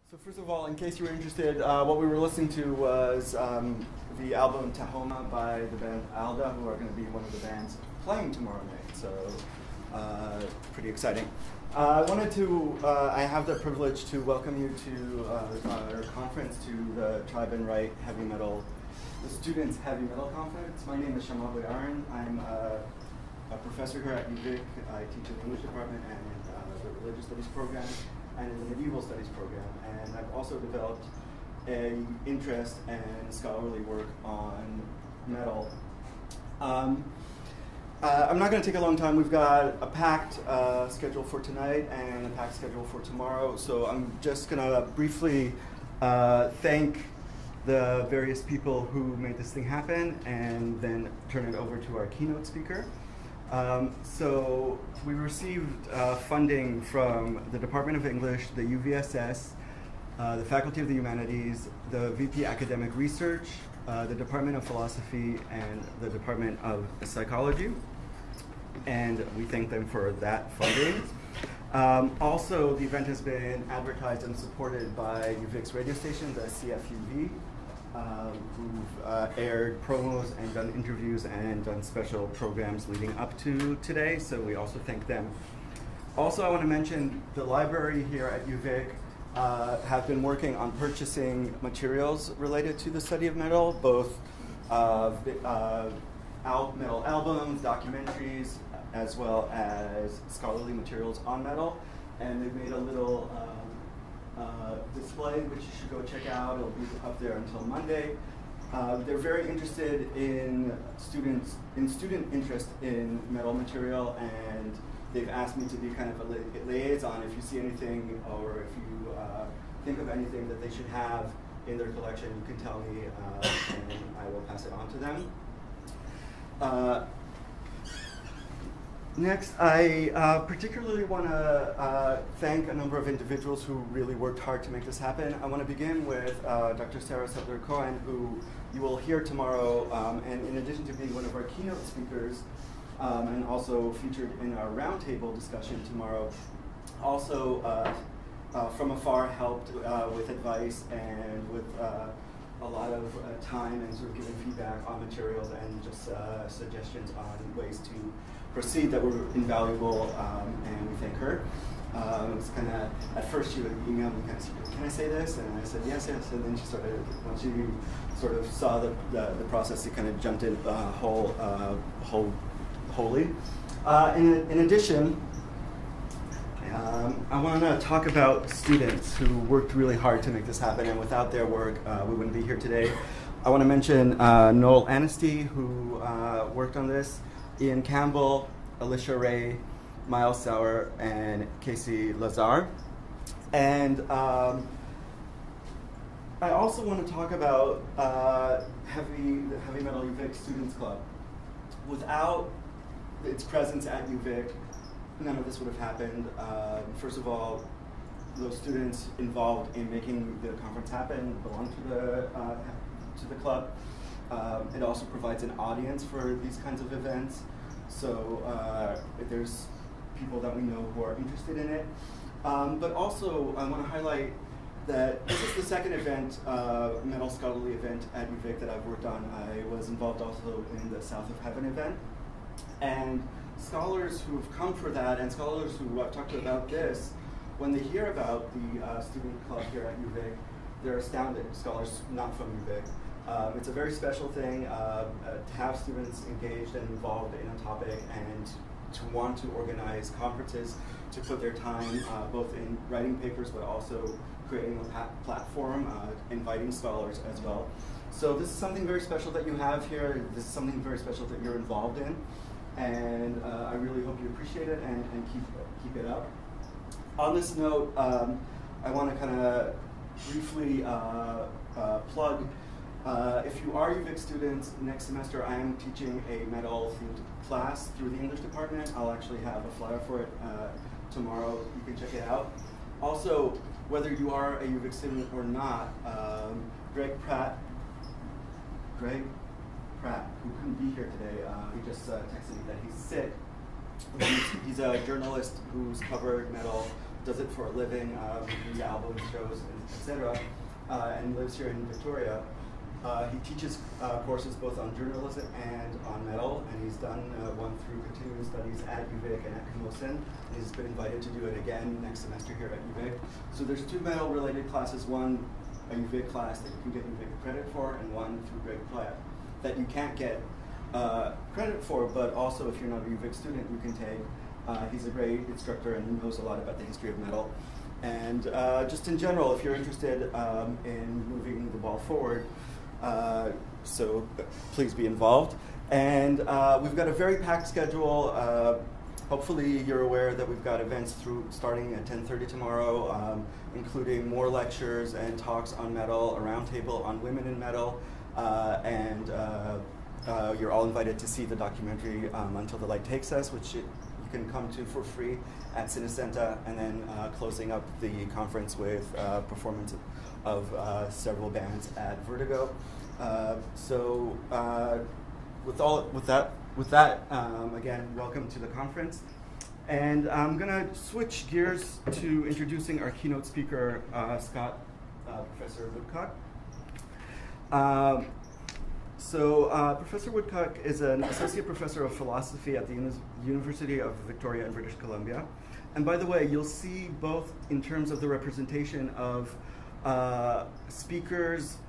So first of all, in case you were interested, what we were listening to was the album Tahoma by the band Alda, who are going to be one of the bands playing tomorrow night. So pretty exciting. I have the privilege to welcome you to our conference, to the Tribe Rite Heavy Metal, the Students Heavy Metal Conference. My name is Shamal Boyarin. I'm a professor here at UVic. I teach in the English department and in the Religious Studies program and in the Medieval Studies program. And I've also developed an interest and scholarly work on metal. I'm not going to take a long time. We've got a packed schedule for tonight and a packed schedule for tomorrow. So I'm just going to briefly thank the various people who made this thing happen and then turn it over to our keynote speaker. So we received funding from the Department of English, the UVSS, the Faculty of the Humanities, the VP Academic Research, the Department of Philosophy, and the Department of Psychology. And we thank them for that funding. Also, the event has been advertised and supported by UVic's radio station, the CFUV, who've aired promos and done interviews and done special programs leading up to today, so we also thank them. Also, I want to mention the library here at UVic have been working on purchasing materials related to the study of metal, both metal albums, documentaries, as well as scholarly materials on metal, and they've made a little display, which you should go check out. It'll be up there until Monday. They're very interested in student interest in metal material, and they've asked me to be kind of a liaison. If you see anything, or if you think of anything that they should have in their collection, you can tell me, and I will pass it on to them. Next, I particularly want to thank a number of individuals who really worked hard to make this happen. I want to begin with Dr. Sarah Sutler-Cohen, who you will hear tomorrow, and in addition to being one of our keynote speakers, and also featured in our roundtable discussion tomorrow, also from afar helped with advice and with a lot of time and sort of giving feedback on materials and just suggestions on ways to proceed that were invaluable, and we thank her. It was kind of, at first she would email me, kind of, can I say this? And I said, yes, yes. And then she started, once she sort of saw the process, she kind of jumped in wholly. In addition, I want to talk about students who worked really hard to make this happen, and without their work, we wouldn't be here today. I want to mention Noel Anasty, who worked on this, Ian Campbell, Alicia Ray, Miles Sauer, and Casey Lazar. And I also want to talk about the Heavy Metal UVic Students Club. Without its presence at UVic, none of this would have happened. First of all, those students involved in making the conference happen belong to the club. It also provides an audience for these kinds of events. So there's people that we know who are interested in it. But also, I want to highlight that this is the second event, metal scholarly event at UVic that I've worked on. I was involved also in the South of Heaven event. And scholars who have come for that, and scholars who I've talked to about this, when they hear about the student club here at UVic, they're astounded, scholars not from UVic. It's a very special thing to have students engaged and involved in a topic, and to want to organize conferences, to put their time both in writing papers, but also creating a platform, inviting scholars as well. So this is something very special that you have here. This is something very special that you're involved in. And I really hope you appreciate it and keep it up. On this note, I want to kind of briefly plug, if you are UVic students, next semester I am teaching a metal-themed class through the English department. I'll actually have a flyer for it tomorrow. You can check it out. Also, whether you are a UVic student or not, Greg Pratt, who couldn't be here today, he just texted me that he's sick. He's a journalist who's covered metal does it for a living, these albums, shows, etc., and lives here in Victoria. He teaches courses both on journalism and on metal, and he's done one through continuing studies at UVic and at Camosun. He's been invited to do it again next semester here at UVic. So there's 2 metal-related classes, one a UVic class that you can get UVic credit for, and one through Greg Platt that you can't get credit for, but also if you're not a UVic student, you can take. He's a great instructor and knows a lot about the history of metal. And just in general, if you're interested in moving the ball forward, so please be involved. And we've got a very packed schedule. Hopefully you're aware that we've got events starting at 10:30 tomorrow, including more lectures and talks on metal, a roundtable on women in metal, and you're all invited to see the documentary Until the Light Takes Us, which you can come to for free at Cinecenta, and then closing up the conference with performance of several bands at Vertigo. With that, again, welcome to the conference. And I'm going to switch gears to introducing our keynote speaker, Scott, Professor Woodcock. Professor Woodcock is an associate professor of philosophy at the University of Victoria in British Columbia. And by the way, you'll see both in terms of the representation of speakers,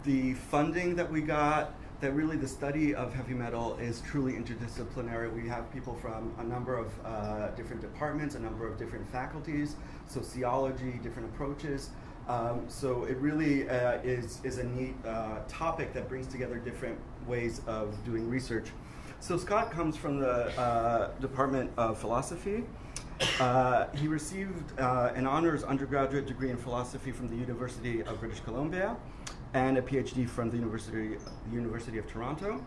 the funding that we got, that really the study of heavy metal is truly interdisciplinary. We have people from a number of different departments, a number of different faculties, sociology, different approaches. So it really is a neat topic that brings together different ways of doing research. So Scott comes from the Department of Philosophy. He received an honors undergraduate degree in philosophy from the University of British Columbia and a PhD from the University of Toronto.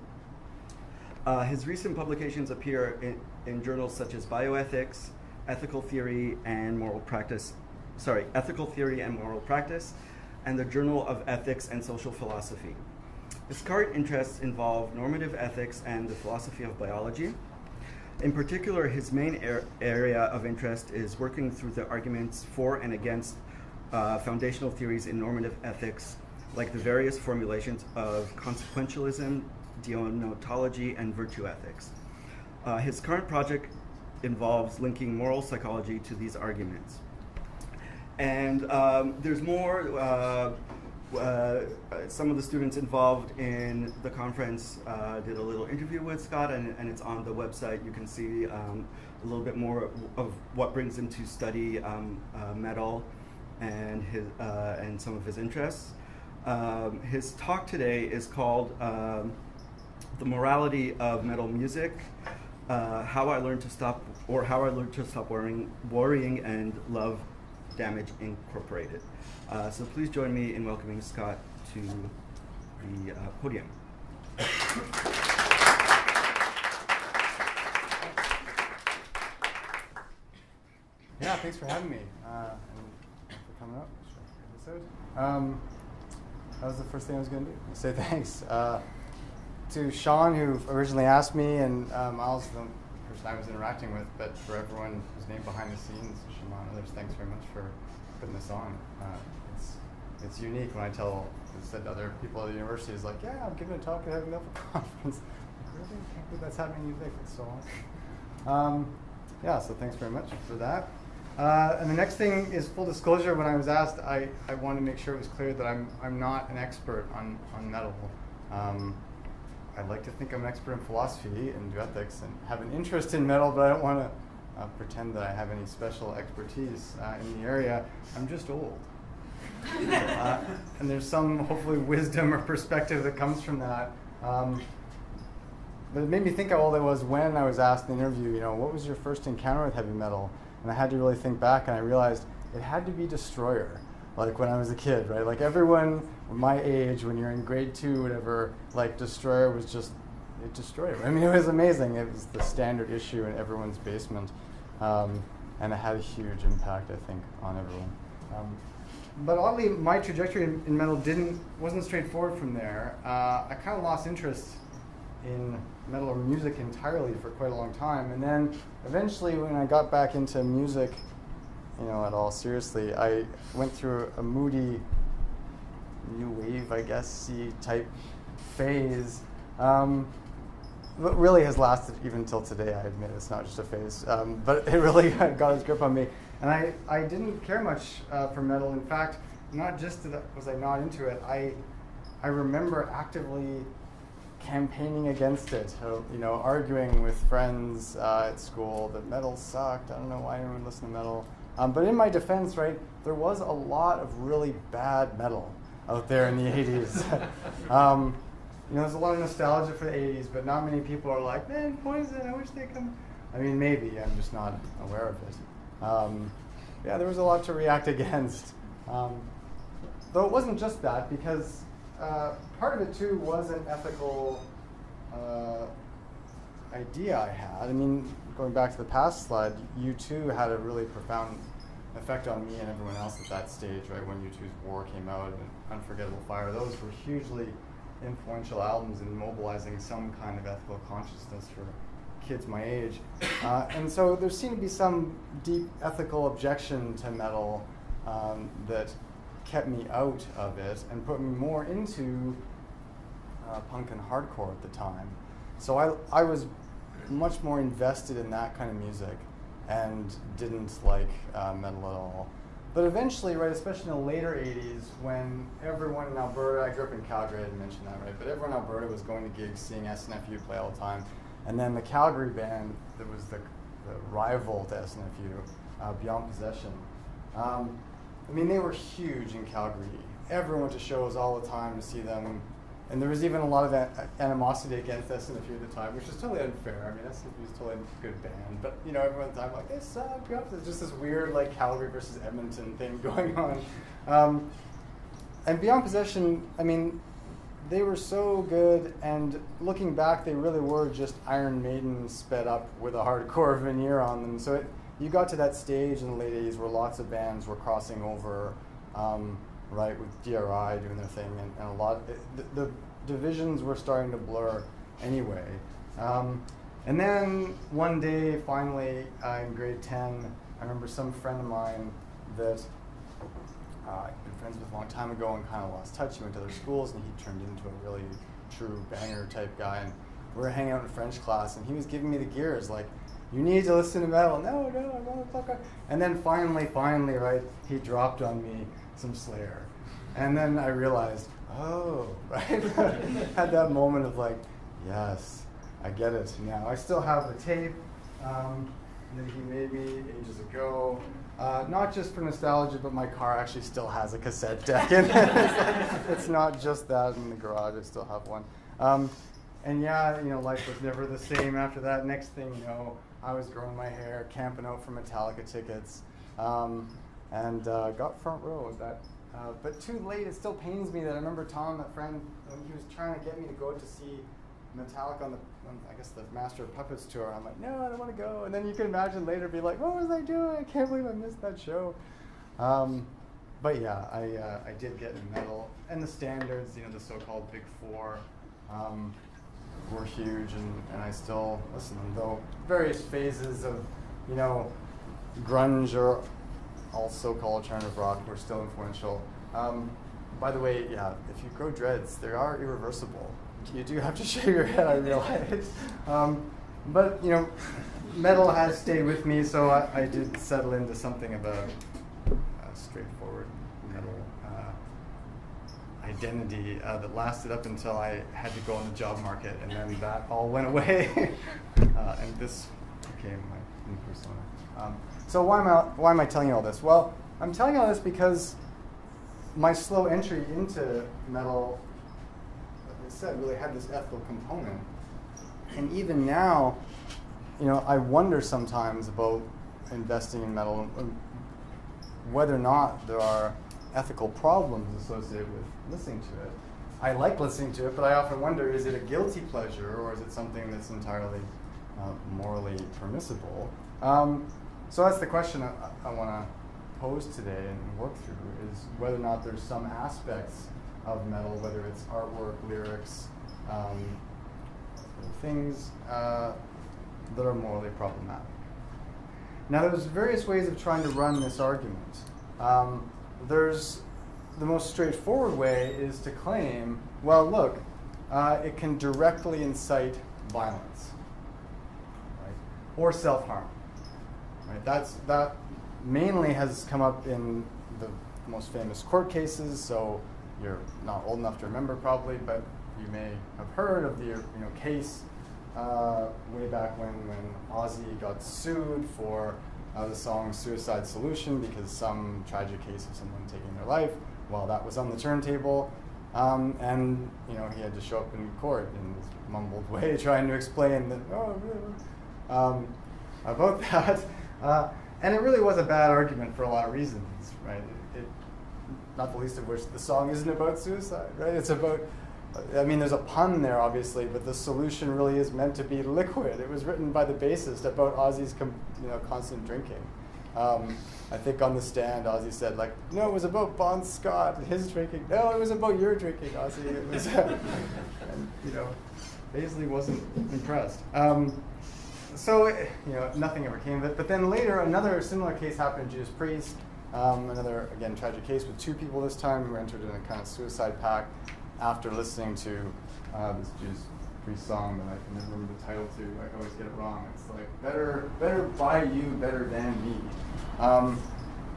His recent publications appear in journals such as Bioethics, Ethical Theory and Moral Practice, and the Journal of Ethics and Social Philosophy. His current interests involve normative ethics and the philosophy of biology. In particular, his main area of interest is working through the arguments for and against foundational theories in normative ethics, like the various formulations of consequentialism, deontology, and virtue ethics. His current project involves linking moral psychology to these arguments. And there's more. Some of the students involved in the conference did a little interview with Scott, and it's on the website. You can see a little bit more of what brings him to study metal and some of his interests. His talk today is called "The Morality of Metal Music: How I Learned to Stop Worrying and Love Damage Incorporated." So please join me in welcoming Scott to the podium. Yeah, thanks for having me and for coming up. That was the first thing I was going to do. Say thanks to Sean, who originally asked me, and Miles, the person I was interacting with, but for everyone who's named behind the scenes, Shimon, others, thanks very much for putting this on. It's unique when I said to other people at the university, is like, yeah, I'm giving a talk at a Metal conference. Like, really? I can't believe that's happening in UVic. It's so awesome. Yeah, so thanks very much for that. And the next thing is full disclosure. When I was asked, I wanted to make sure it was clear that I'm not an expert on metal. I'd like to think I'm an expert in philosophy and do ethics and have an interest in metal, but I don't want to pretend that I have any special expertise in the area. I'm just old. And there's some, hopefully, wisdom or perspective that comes from that. But it made me think how old I was when I was asked in the interview, what was your first encounter with heavy metal? And I had to really think back, and I realized it had to be Destroyer, like when I was a kid, right? Like everyone my age, when you're in grade 2, whatever, like Destroyer was just, it destroyed it. I mean, it was amazing. It was the standard issue in everyone's basement. And it had a huge impact, I think, on everyone. But oddly, my trajectory in metal wasn't straightforward from there. I kind of lost interest in metal or music entirely for quite a long time. And then eventually when I got back into music, at all seriously. I went through a moody, new wave, I guess, type phase. What really has lasted even till today, I admit it's not just a phase, but it really got its grip on me. And I didn't care much for metal. In fact, not just was I not into it, I remember actively campaigning against it, arguing with friends at school that metal sucked. I don't know why anyone would listen to metal. But in my defense, right, there was a lot of really bad metal out there in the 80s. There's a lot of nostalgia for the 80s, but not many people are like, man, Poison, I wish they come. I mean, maybe, I'm just not aware of it. There was a lot to react against. Though it wasn't just that, because part of it, too, was an ethical idea I had. I mean, going back to the past slide, U2 had a really profound effect on me and everyone else at that stage, right, when U2's War came out and Unforgettable Fire. Those were hugely influential albums in mobilizing some kind of ethical consciousness for kids my age. And so there seemed to be some deep ethical objection to metal that kept me out of it and put me more into punk and hardcore at the time. So I was much more invested in that kind of music and didn't like metal at all. But eventually, right, especially in the later 80s, when everyone in Alberta, I grew up in Calgary, I didn't mention that, right, but everyone in Alberta was going to gigs, seeing SNFU play all the time. And then the Calgary band that was the rival to SNFU, Beyond Possession, they were huge in Calgary. Everyone went to shows all the time to see them. And there was even a lot of animosity against SNFU at the time, which is totally unfair. I mean, SNFU is totally a good band, but everyone at the time like, they suck. There's just this weird like Calgary versus Edmonton thing going on. And Beyond Possession, they were so good, and looking back, they really were just Iron Maiden sped up with a hardcore veneer on them. So you got to that stage in the late 80s where lots of bands were crossing over. Right, with DRI doing their thing, and a lot, the divisions were starting to blur anyway. And then one day, finally, in grade 10, I remember some friend of mine that I'd been friends with a long time ago and kind of lost touch. He went to other schools, and he turned into a really true banger type guy. And we were hanging out in French class, and he was giving me the gears, like, you need to listen to metal. No, motherfucker. And then finally, right, he dropped on me some Slayer. And then I realized, oh, right? Had that moment of like, yes, I get it now. I still have the tape that he made me ages ago. Not just for nostalgia, but my car actually still has a cassette deck in it. It's not just that in the garage, I still have one. And life was never the same after that. Next thing you know, I was growing my hair, camping out for Metallica tickets, and got front row at that. But too late, it still pains me that I remember Tom, that friend, he was trying to get me to go to see Metallica on the Master of Puppets tour. I'm like, no, I don't want to go. And then you can imagine later be like, what was I doing? I can't believe I missed that show. But yeah, I did get into metal. And the standards, the so-called Big Four, were huge, and I still listen to them, though various phases of, grunge or all so-called alternative rock were still influential. By the way, yeah, if you grow dreads, they are irreversible. You do have to shave your head, I realize. But, metal has stayed with me, so I did settle into something of a straightforward metal identity that lasted up until I had to go on the job market, and then that all went away. And this became my new persona. So why am I telling you all this? Well, I'm telling you all this because my slow entry into metal, like I said, really had this ethical component. And even now, I wonder sometimes about investing in metal and whether or not there are ethical problems associated with listening to it. I like listening to it, but I often wonder, is it a guilty pleasure or is it something that's entirely morally permissible? So that's the question I want to pose today and work through, is whether or not there's some aspects of metal, whether it's artwork, lyrics, things that are morally problematic. Now, there's various ways of trying to run this argument. There's the most straightforward way is to claim, well, look, it can directly incite violence, right? Or self-harm. Right? That mainly has come up in the most famous court cases, so you're not old enough to remember probably, but you may have heard of the case way back when Ozzy got sued for the song Suicide Solution because some tragic case of someone taking their life while that was on the turntable. And he had to show up in court in this mumbled way trying to explain that, about that. And it really was a bad argument for a lot of reasons, right? Not the least of which the song isn't about suicide, right? It's about, there's a pun there, obviously, but the solution really is meant to be liquid. It was written by the bassist about Ozzy's constant drinking. I think on the stand, Ozzy said, no, it was about Bon Scott, his drinking. No, it was about your drinking, Ozzy. It was, and, Paisley wasn't impressed. So, nothing ever came of it. But then later, another similar case happened in Judas Priest. Another, again, tragic case with two people this time who entered in a kind of suicide pact after listening to this Judas Priest song that I can never remember the title to. I always get it wrong. It's like, better by you, better than me.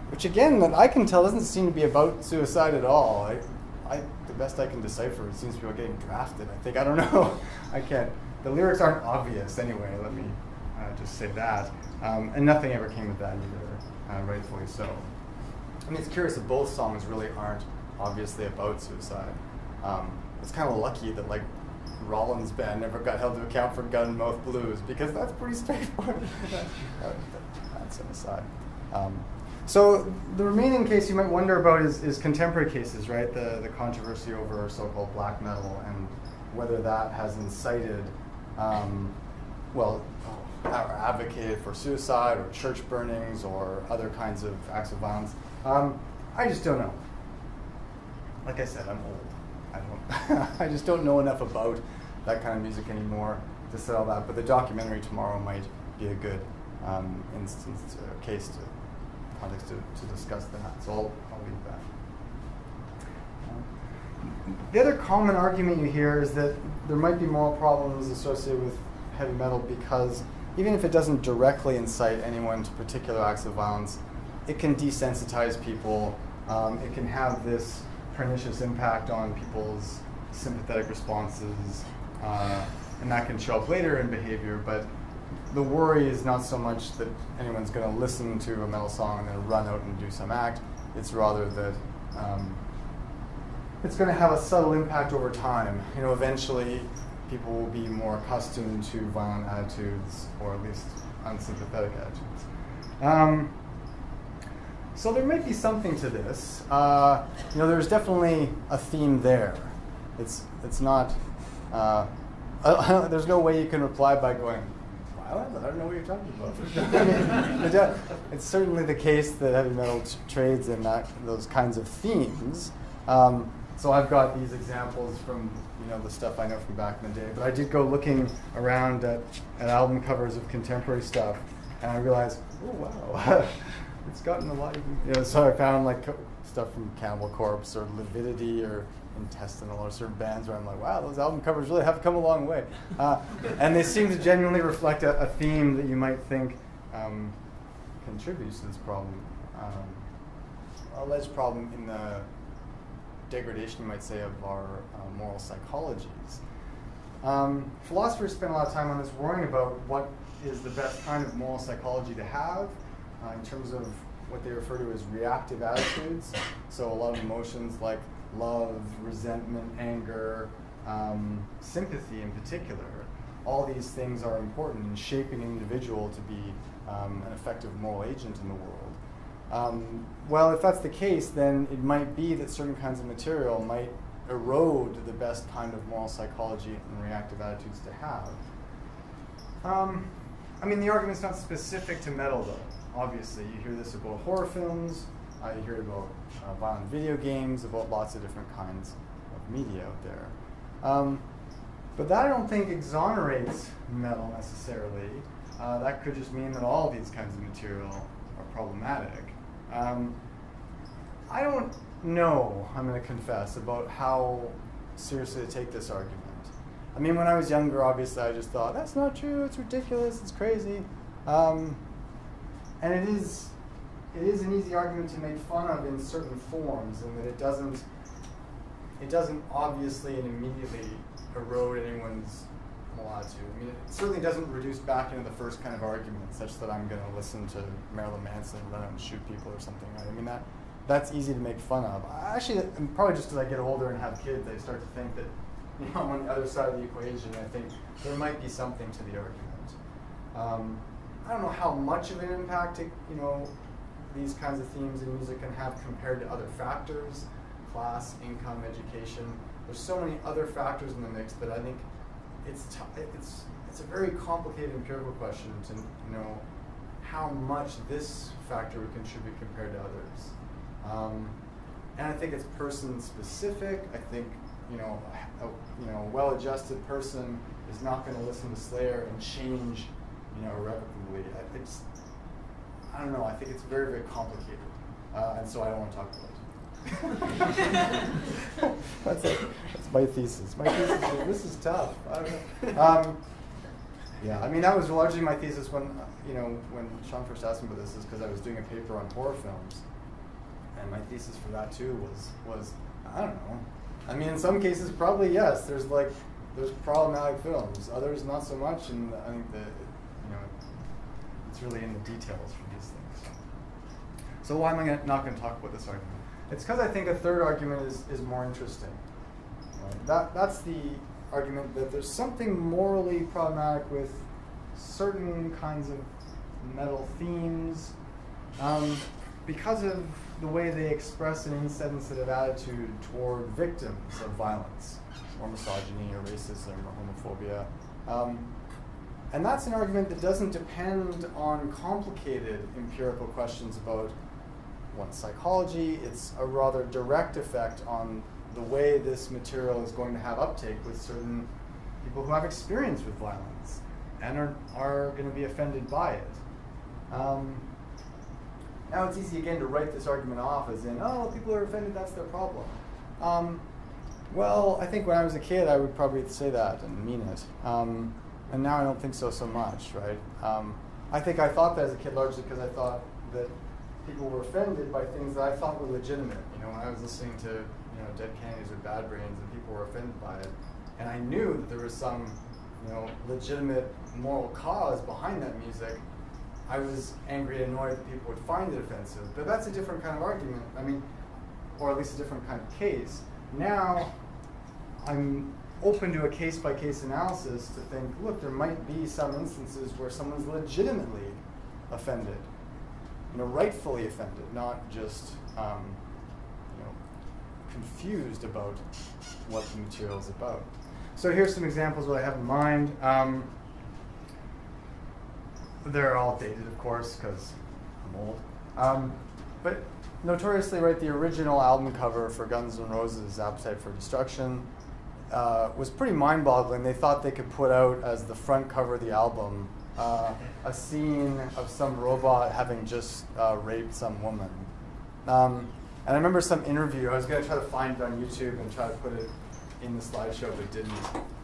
Which, again, that I can tell doesn't seem to be about suicide at all. The best I can decipher, it seems to be about getting drafted, I think. I don't know. I can't. The lyrics aren't obvious anyway, let me just say that. And nothing ever came of that either, rightfully so. It's curious that both songs really aren't obviously about suicide. It's kind of lucky that Rollins' band never got held to account for Gun Mouth Blues because that's pretty straightforward. That's an aside. So the remaining case you might wonder about is contemporary cases, right? The controversy over so-called black metal and whether that has incited, or advocated for suicide or church burnings or other kinds of acts of violence. I just don't know. Like I said, I'm old. I just don't know enough about that kind of music anymore to say all that. But the documentary tomorrow might be a good context to discuss that. So I'll leave that. The other common argument you hear is that there might be moral problems associated with heavy metal because even if it doesn't directly incite anyone to particular acts of violence, it can desensitize people. It can have this pernicious impact on people's sympathetic responses, and that can show up later in behavior. But the worry is not so much that anyone's going to listen to a metal song and then run out and do some act. It's rather that it's going to have a subtle impact over time. Eventually people will be more accustomed to violent attitudes, or at least unsympathetic attitudes. So there might be something to this. There's definitely a theme there. It's not. There's no way you can reply by going, "Violent? I don't know what you're talking about." It's certainly the case that heavy metal trades in those kinds of themes. So I've got these examples from the stuff I know from back in the day. But I did go looking around at album covers of contemporary stuff, and I realized, oh wow. It's gotten a lot. So I found stuff from Cannibal Corpse or Lividity or Intestinal or certain bands where I'm like, wow, those album covers really have come a long way. And they seem to genuinely reflect a theme that you might think contributes to this problem. Alleged problem in the degradation, you might say, of our moral psychologies. Philosophers spend a lot of time on this, worrying about what is the best kind of moral psychology to have. In terms of what they refer to as reactive attitudes. So a lot of emotions like love, resentment, anger, sympathy in particular. All these things are important in shaping an individual to be an effective moral agent in the world. Well, if that's the case, then it might be that certain kinds of material might erode the best kind of moral psychology and reactive attitudes to have. The argument's not specific to metal, though. Obviously, you hear this about horror films, you hear it about violent video games, about lots of different kinds of media out there. But that I don't think exonerates metal necessarily. that could just mean that all these kinds of material are problematic. I don't know, I'm going to confess, about how seriously to take this argument. I mean, when I was younger, obviously, I just thought, that's not true, it's ridiculous, it's crazy. And it is an easy argument to make fun of in certain forms, in that it doesn't obviously and immediately erode anyone's latitude. I mean, it certainly doesn't reduce back into the first kind of argument, such that I'm going to listen to Marilyn Manson run out and shoot people or something. Right? I mean, that's easy to make fun of. Actually, probably just as I get older and have kids, I start to think that, you know, on the other side of the equation, I think there might be something to the argument. I don't know how much of an impact these kinds of themes in music can have compared to other factors, class, income, education. There's so many other factors in the mix that I think it's a very complicated empirical question to know how much this factor would contribute compared to others. And I think it's person specific. I think a well-adjusted person is not going to listen to Slayer and change irrevocably. I don't know. I think it's very, very complicated, and so I don't want to talk about it. That's my thesis. My thesis is this is tough. I don't know. Yeah, I mean that was largely my thesis when Sean first asked me about this, is because I was doing a paper on horror films, and my thesis for that too was I don't know. I mean, in some cases, probably yes. There's problematic films. Others not so much, and I think that it's really in the details for these things. So why am I not going to talk about this argument? It's because I think a third argument is more interesting. Right? That's the argument that there's something morally problematic with certain kinds of metal themes because of the way they express an insensitive attitude toward victims of violence, or misogyny, or racism, or homophobia. And that's an argument that doesn't depend on complicated empirical questions about one's psychology. It's a rather direct effect on the way this material is going to have uptake with certain people who have experience with violence and are going to be offended by it. Now it's easy again to write this argument off as in, oh, people are offended, that's their problem. Well, I think when I was a kid, I would probably say that and mean it. And now I don't think so much, right? I think I thought that as a kid largely because I thought that people were offended by things that I thought were legitimate. When I was listening to Dead Kennedys or Bad Brains, and people were offended by it, and I knew that there was some legitimate moral cause behind that music, I was angry and annoyed that people would find it offensive. But that's a different kind of argument. I mean, or at least a different kind of case. Now, I'm open to a case-by-case analysis to think, look, there might be some instances where someone's legitimately offended, rightfully offended, not just confused about what the material is about. So here's some examples what I have in mind. They're all dated, of course, because I'm old. But notoriously, right, the original album cover for Guns N' Roses' Appetite for Destruction was pretty mind-boggling. They thought they could put out as the front cover of the album a scene of some robot having just raped some woman. And I remember some interview, I was going to try to find it on YouTube and try to put it in the slideshow, but didn't,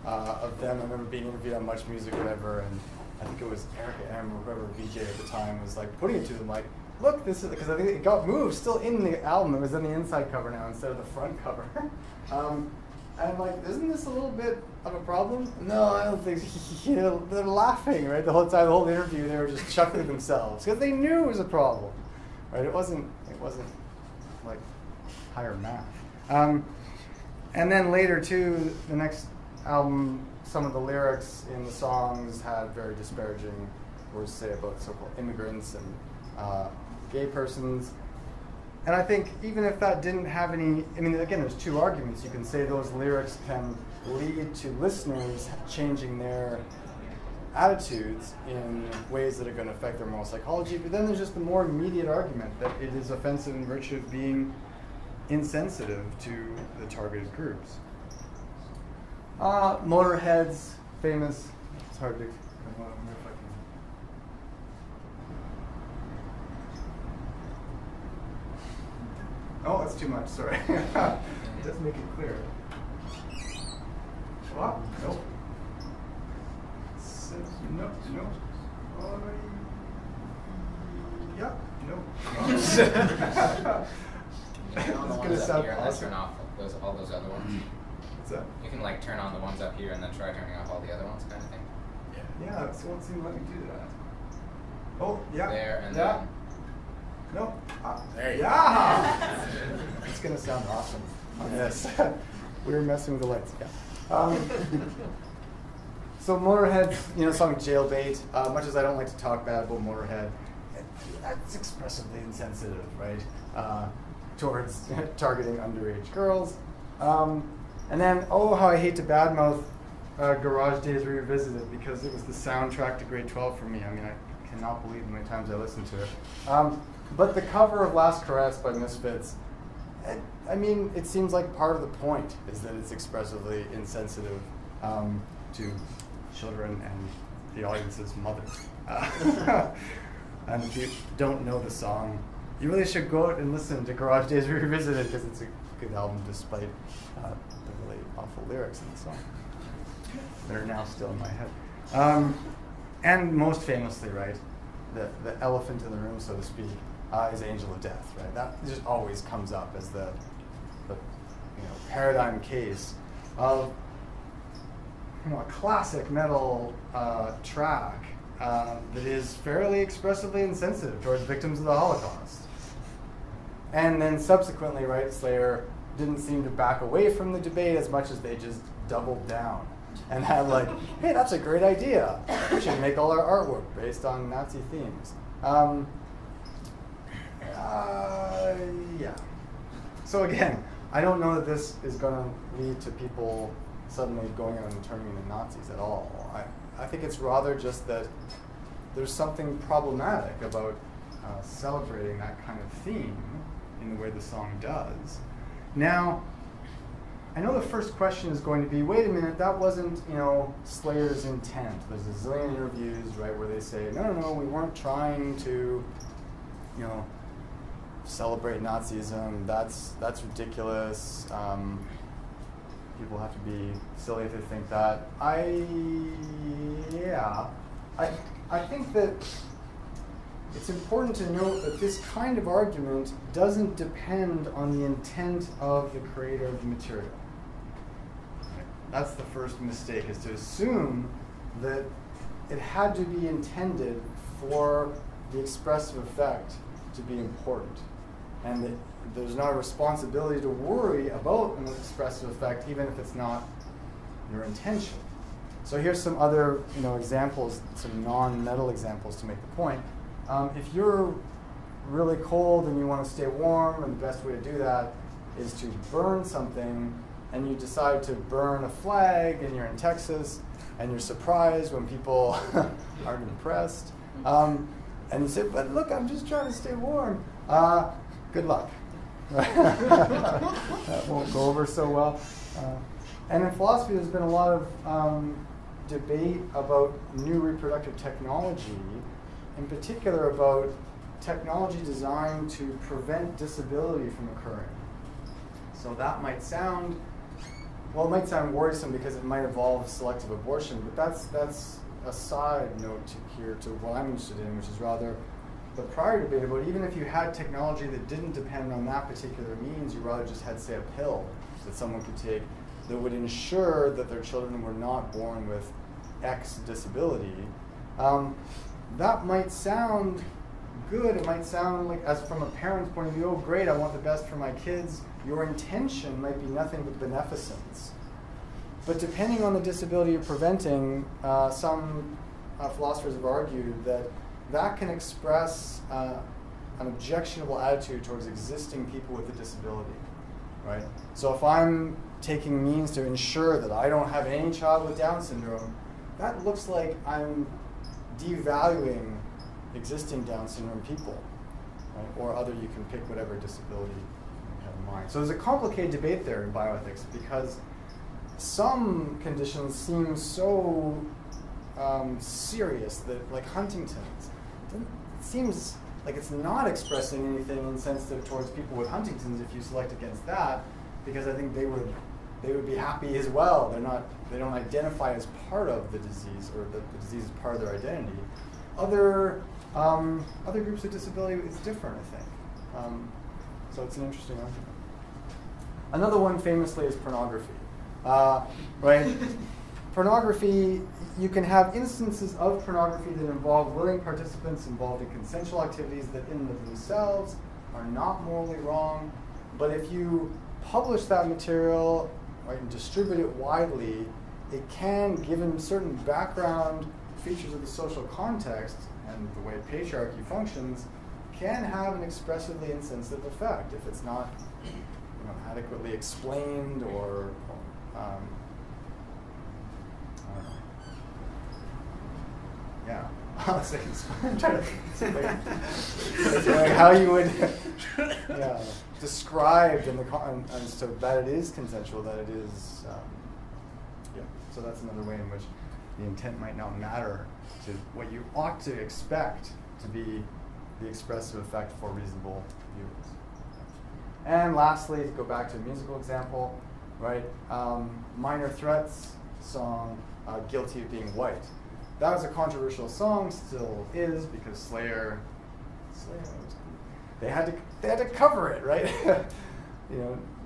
of them. I remember being interviewed on Much Music or whatever, and I think it was Erica M. or whoever VJ at the time was like putting it to them like, look, this is, because I think it got moved still in the album. It was on the inside cover now instead of the front cover. And I'm like, isn't this a little bit of a problem? No, I don't think so. They're laughing, right? The whole time, the whole interview, they were just chuckling themselves because they knew it was a problem, right? It wasn't like higher math. And then later too, the next album, some of the lyrics in the songs had very disparaging words to say about so-called immigrants and gay persons. And I think even if that didn't have any, I mean, again, there's two arguments. You can say those lyrics can lead to listeners changing their attitudes in ways that are going to affect their moral psychology, but then there's just the more immediate argument that it is offensive in virtue of being insensitive to the targeted groups. Motorhead's famous, it's hard to, I wonder if I can Oh, that's too much, sorry. It does make it clear. Oh, nope. No, no. Yeah, no. Turn on the ones up here and then turn off all those other ones. What's that? You can like turn on the ones up here and then try turning off all the other ones, kind of thing. Yeah, it won't seem to let me do that. Oh, yeah. There and yeah. then. No. There you yeah. It's gonna sound awesome on this. We were messing with the lights. Yeah. So Motorhead, song Jailbait. Much as I don't like to talk bad about Motorhead, that's expressively insensitive, right? Towards targeting underage girls. And then, oh, how I hate to badmouth Garage Days Revisited because it was the soundtrack to grade 12 for me. I mean, I cannot believe how many times I listened to it. But the cover of Last Caress by Misfits, I mean, it seems like part of the point is that it's expressively insensitive to children and the audience's mother. And if you don't know the song, you really should go out and listen to Garage Days Revisited because it's a good album despite the really awful lyrics in the song. They're now still in my head. And most famously, right, the elephant in the room, so to speak, is Angel of Death, right? That just always comes up as the paradigm case of a classic metal track that is fairly expressively insensitive towards victims of the Holocaust. And then subsequently, right, Slayer didn't seem to back away from the debate as much as they just doubled down and had like, hey, that's a great idea. We should make all our artwork based on Nazi themes. Yeah. So again, I don't know that this is going to lead to people suddenly going out and turning into Nazis at all. I think it's rather just that there's something problematic about celebrating that kind of theme in the way the song does. Now, I know the first question is going to be, wait a minute, that wasn't, Slayer's intent. There's a zillion interviews, right, where they say, no, we weren't trying to, celebrate Nazism. That's ridiculous. People have to be silly if they think that. I think that it's important to note that this kind of argument doesn't depend on the intent of the creator of the material. That's the first mistake, is to assume that it had to be intended for the expressive effect to be important, and that there's not a responsibility to worry about an expressive effect, even if it's not your intention. So here's some other examples, some non-metal examples to make the point. If you're really cold and you want to stay warm, and the best way to do that is to burn something, and you decide to burn a flag, and you're in Texas, and you're surprised when people aren't impressed, and you say, but look, I'm just trying to stay warm. Good luck. That won't go over so well. And in philosophy, there's been a lot of debate about new reproductive technology, in particular about technology designed to prevent disability from occurring. So that might sound, it might sound worrisome because it might involve selective abortion, but that's a side note here to what I'm interested in, which is rather the prior debate about even if you had technology that didn't depend on that particular means, you rather just had, say, a pill that someone could take that would ensure that their children were not born with X disability. That might sound good. It might sound like, as from a parent's point of view, oh, great, I want the best for my kids. Your intention might be nothing but beneficence. But depending on the disability you're preventing, some philosophers have argued that that can express an objectionable attitude towards existing people with a disability, right? So if I'm taking means to ensure that I don't have any child with Down syndrome, that looks like I'm devaluing existing Down syndrome people, right? Or other, you can pick whatever disability you have in mind. So there's a complicated debate there in bioethics because some conditions seem so serious that, like Huntington's, it seems like it's not expressing anything insensitive towards people with Huntington's if you select against that, because I think they would be happy as well. They don't identify as part of the disease, or the disease is part of their identity. Other groups of disability, it's different, I think. So it's an interesting argument. Another one famously is pornography, right? Pornography, you can have instances of pornography that involve willing participants involved in consensual activities that in and of themselves are not morally wrong, but if you publish that material, right, and distribute it widely, it can, given certain background features of the social context and the way patriarchy functions, can have an expressively insensitive effect if it's not, adequately explained or I don't know. Yeah. I'm trying to think how you would describe in the and so that it is consensual, that it is so that's another way in which the intent might not matter to what you ought to expect to be the expressive effect for reasonable viewers. And lastly, to go back to a musical example, right? Minor Threat's song, Guilty of Being White. That was a controversial song, still is, because Slayer they had to cover it, right?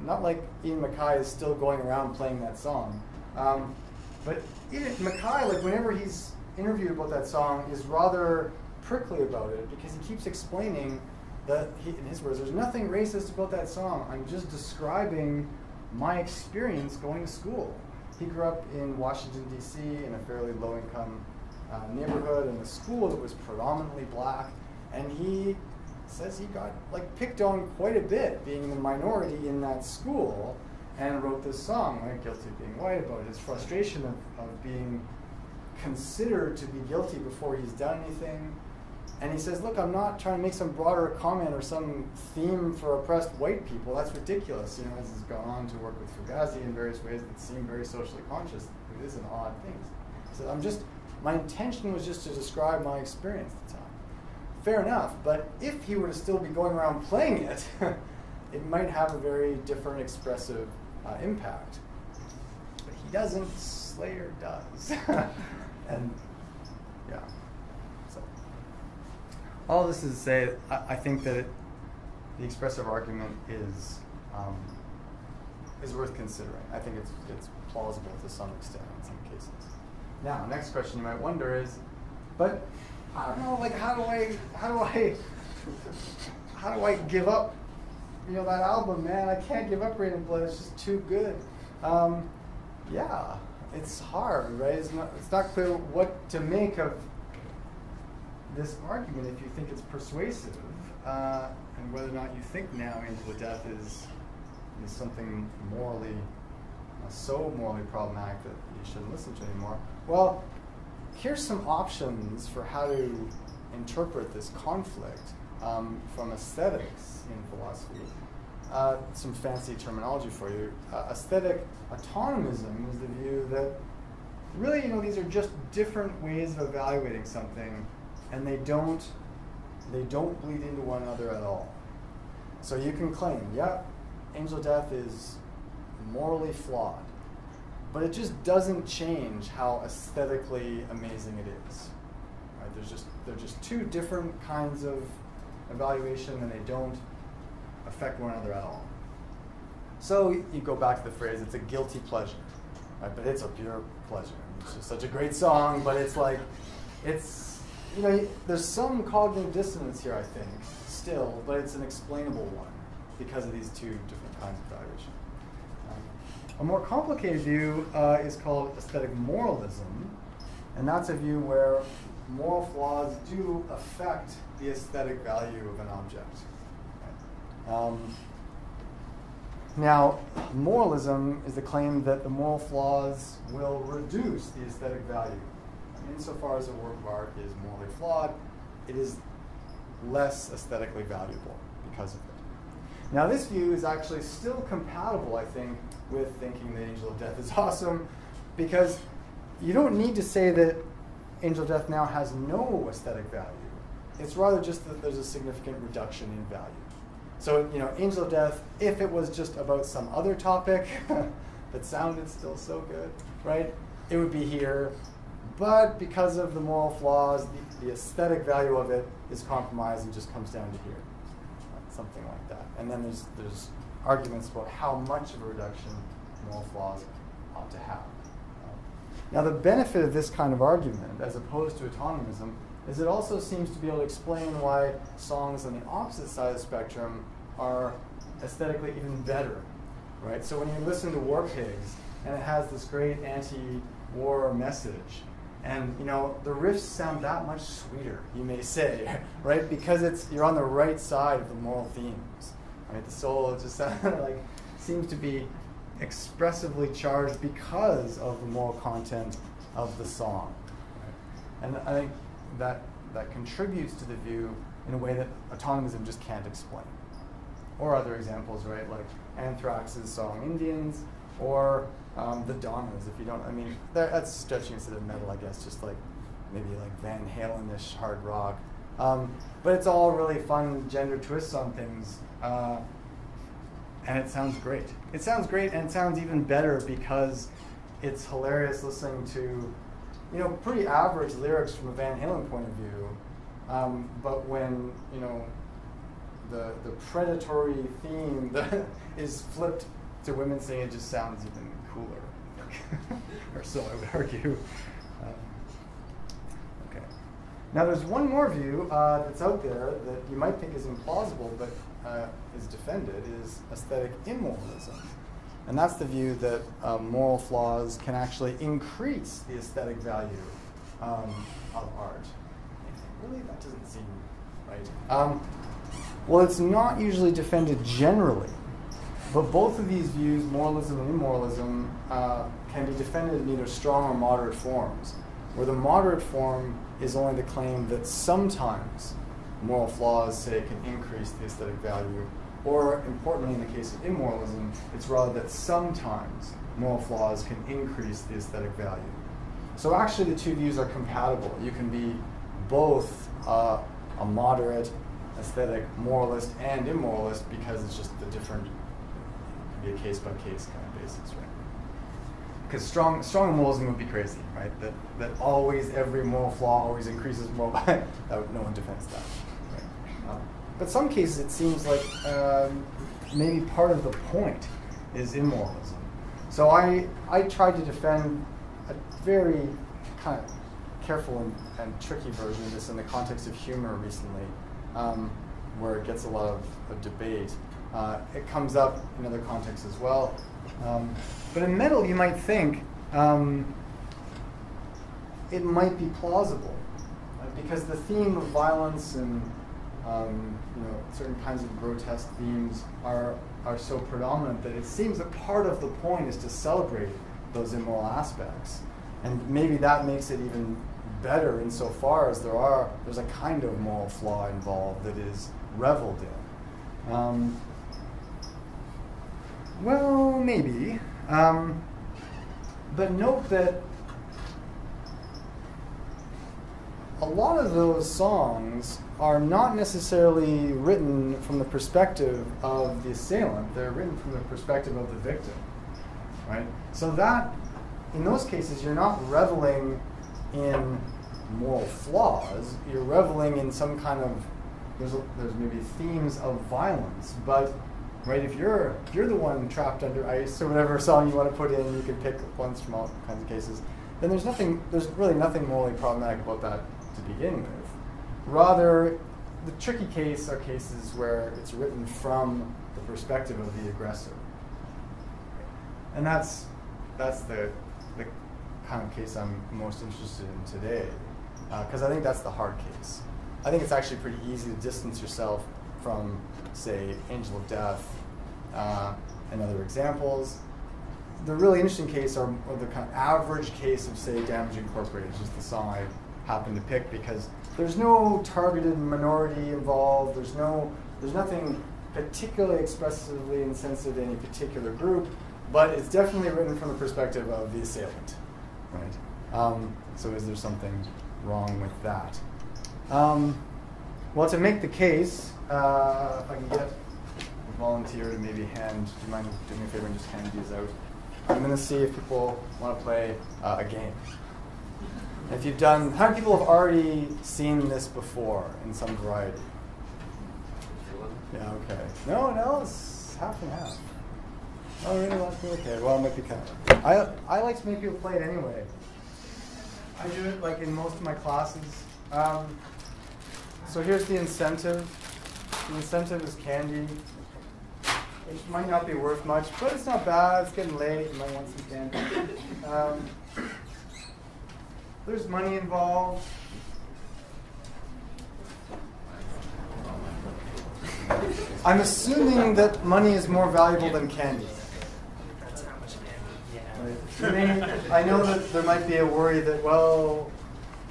Not like Ian MacKaye is still going around playing that song. But MacKaye, like whenever he's interviewed about that song, is rather prickly about it because he keeps explaining that, in his words, there's nothing racist about that song. I'm just describing my experience going to school. He grew up in Washington, D.C., in a fairly low-income neighborhood, in a school that was predominantly black, and he says he got picked on quite a bit being the minority in that school, and wrote this song, right, Guilty of Being White, about his frustration of being considered to be guilty before he's done anything. And he says, look, I'm not trying to make some broader comment or some theme for oppressed white people. That's ridiculous. As he's gone on to work with Fugazi in various ways that seem very socially conscious. It is an odd thing. He said, my intention was just to describe my experience at the time. Fair enough, but if he were to still be going around playing it, it might have a very different expressive impact. But he doesn't, Slayer does. And yeah. All this is to say, I think that the expressive argument is worth considering. I think it's plausible to some extent in some cases. Now, next question you might wonder is, but I don't know, how do I give up, that album, man? I can't give up Rain and Blood. It's just too good. Yeah, it's hard, right? It's not clear what to make of this argument if you think it's persuasive, and whether or not you think now Angel of Death is something morally, so morally problematic that you shouldn't listen to anymore. Well, here's some options for how to interpret this conflict from aesthetics in philosophy. Some fancy terminology for you. Aesthetic autonomism is the view that really, these are just different ways of evaluating something, and they don't bleed into one another at all. So you can claim, yeah, Angel of Death is morally flawed, but it just doesn't change how aesthetically amazing it is. Right? They're just two different kinds of evaluation, and they don't affect one another at all. So you go back to the phrase, it's a guilty pleasure, right? But it's a pure pleasure. It's just such a great song, but there's some cognitive dissonance here, I think, still, but it's an explainable one because of these two different kinds of evaluation. A more complicated view is called aesthetic moralism, and that's a view where moral flaws do affect the aesthetic value of an object. Now, moralism is the claim that the moral flaws will reduce the aesthetic value. Insofar as a work of art is morally flawed, it is less aesthetically valuable because of it. Now, this view is actually still compatible, I think, with thinking that Angel of Death is awesome, because you don't need to say that Angel of Death now has no aesthetic value. it's rather just that there's a significant reduction in value. So, Angel of Death, if it was just about some other topic that sounded still so good, right, it would be here. But because of the moral flaws, the aesthetic value of it is compromised and just comes down to here, something like that. And then there's arguments about how much of a reduction moral flaws ought to have. Now, the benefit of this kind of argument, as opposed to autonomism, is it also seems to be able to explain why songs on the opposite side of the spectrum are aesthetically even better, right? So when you listen to War Pigs, and it has this great anti-war message, and the riffs sound that much sweeter, you may say, right? Because you're on the right side of the moral themes, right? The solo just seems to be expressively charged because of the moral content of the song, right? And I think that contributes to the view in a way that autonomism just can't explain. Or other examples, right, like Anthrax's song Indians, or the Donnas, if you don't, that's stretching instead of metal, I guess, just maybe Van Halen-ish hard rock. But it's all really fun gender twists on things, and it sounds great. It sounds great, and it sounds even better because it's hilarious listening to pretty average lyrics from a Van Halen point of view, but when, the predatory theme that is flipped to women singing, it just sounds even cooler, or so I would argue. Okay. Now there's one more view that's out there that you might think is implausible, but is defended, is aesthetic immoralism. And that's the view that moral flaws can actually increase the aesthetic value of art. Really? That doesn't seem right. Well, it's not usually defended generally, but both of these views, moralism and immoralism, can be defended in either strong or moderate forms, where the moderate form is only the claim that sometimes moral flaws, say, can increase the aesthetic value, or, importantly, in the case of immoralism, it's rather that sometimes moral flaws can increase the aesthetic value. So actually the two views are compatible. You can be both a moderate aesthetic moralist and immoralist because it's just the different, it can be a case-by-case kind of basis, right? Because strong moralism would be crazy, right? That always every moral flaw always increases moral value. No one defends that. Right? But some cases it seems like maybe part of the point is immoralism. So I tried to defend a very kind of careful and tricky version of this in the context of humor recently, where it gets a lot of debate. It comes up in other contexts as well. But in metal, you might think it might be plausible, right? Because the theme of violence and certain kinds of grotesque themes are so predominant that it seems that part of the point is to celebrate those immoral aspects. And maybe that makes it even better insofar as there's a kind of moral flaw involved that is reveled in. Well, maybe. But note that a lot of those songs are not necessarily written from the perspective of the assailant. They're written from the perspective of the victim, right? So that, in those cases, you're not reveling in moral flaws. You're reveling in some kind of, there's maybe themes of violence, but right, if you're the one trapped under ice or whatever song you want to put in, you can pick ones from all kinds of cases, then there's really nothing morally problematic about that to begin with. Rather, the tricky cases are cases where it's written from the perspective of the aggressor. And that's the kind of case I'm most interested in today, because I think that's the hard case. I think it's actually pretty easy to distance yourself from, say, Angel of Death and other examples. The really interesting case are the kind of average case of, say, Damage Incorporated, which is the song I happen to pick, because there's no targeted minority involved. There's nothing particularly expressively insensitive to any particular group, but it's definitely written from the perspective of the assailant, right? So is there something wrong with that? Well, to make the case, if I can get a volunteer to maybe do you mind doing me a favor and just hand these out? I'm going to see if people want to play a game. If you've done, how many people have already seen this before in some variety? Yeah, okay. No, it's half and half. Oh, really? Okay, well, it might be kind of. I like to make people play it anyway. I do it like in most of my classes. So here's the incentive. The incentive is candy. It might not be worth much, but it's not bad. It's getting late. You might want some candy. There's money involved. I'm assuming that money is more valuable than candy. I know that there might be a worry that, well,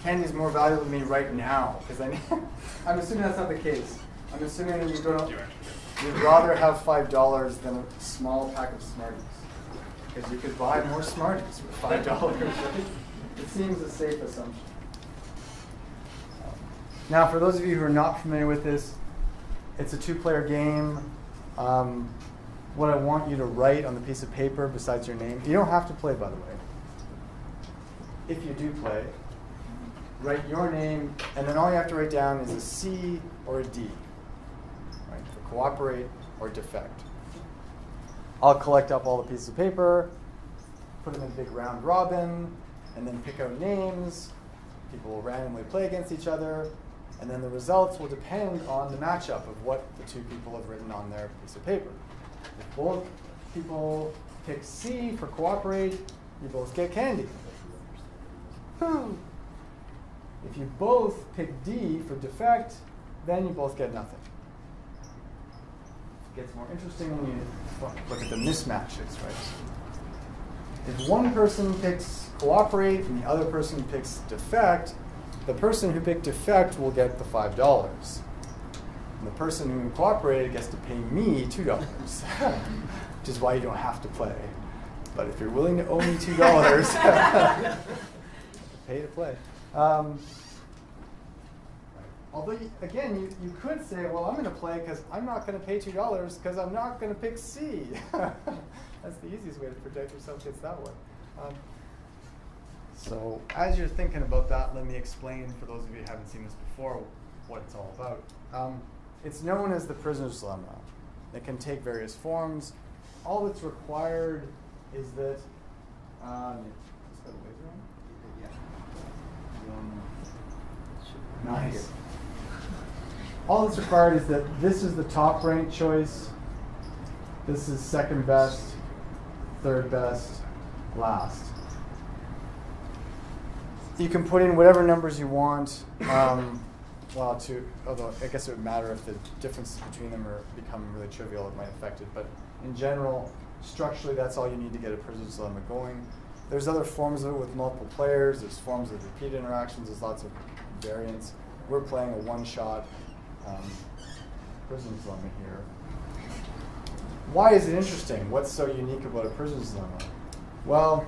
candy is more valuable to me right now, because I'm assuming that's not the case. I'm assuming that you'd rather have $5 than a small pack of Smarties, because you could buy more Smarties for $5. Right? It seems a safe assumption. Now, for those of you who are not familiar with this, it's a two-player game. What I want you to write on the piece of paper besides your name, you don't have to play, by the way. If you do play, write your name, and then all you have to write down is a C or a D, right? For cooperate or defect. I'll collect up all the pieces of paper, put them in a big round robin, and then pick out names. People will randomly play against each other, and then the results will depend on the matchup of what the two people have written on their piece of paper. If both people pick C for cooperate, you both get candy. If you both pick D for defect, then you both get nothing. It gets more interesting when you look at the mismatches, right? If one person picks cooperate and the other person picks defect, the person who picked defect will get the $5. And the person who cooperated gets to pay me $2, which is why you don't have to play. But if you're willing to owe me $2, pay to play. Although, again, you could say, well, I'm going to play because I'm not going to pay $2 because I'm not going to pick C. That's the easiest way to protect yourself against that one. So as you're thinking about that, let me explain, for those of you who haven't seen this before, what it's all about. It's known as the prisoner's dilemma. It can take various forms. All that's required is that, nice. All that's required is that this is the top ranked choice. This is second best, third best, last. You can put in whatever numbers you want. Although I guess it would matter if the differences between them become really trivial, it might affect it. But in general, structurally, that's all you need to get a prisoner's dilemma going. There's other forms of it with multiple players. There's forms of repeat interactions. There's lots of variants. We're playing a one-shot prisoner's dilemma here. Why is it interesting? What's so unique about a prisoner's dilemma? Well,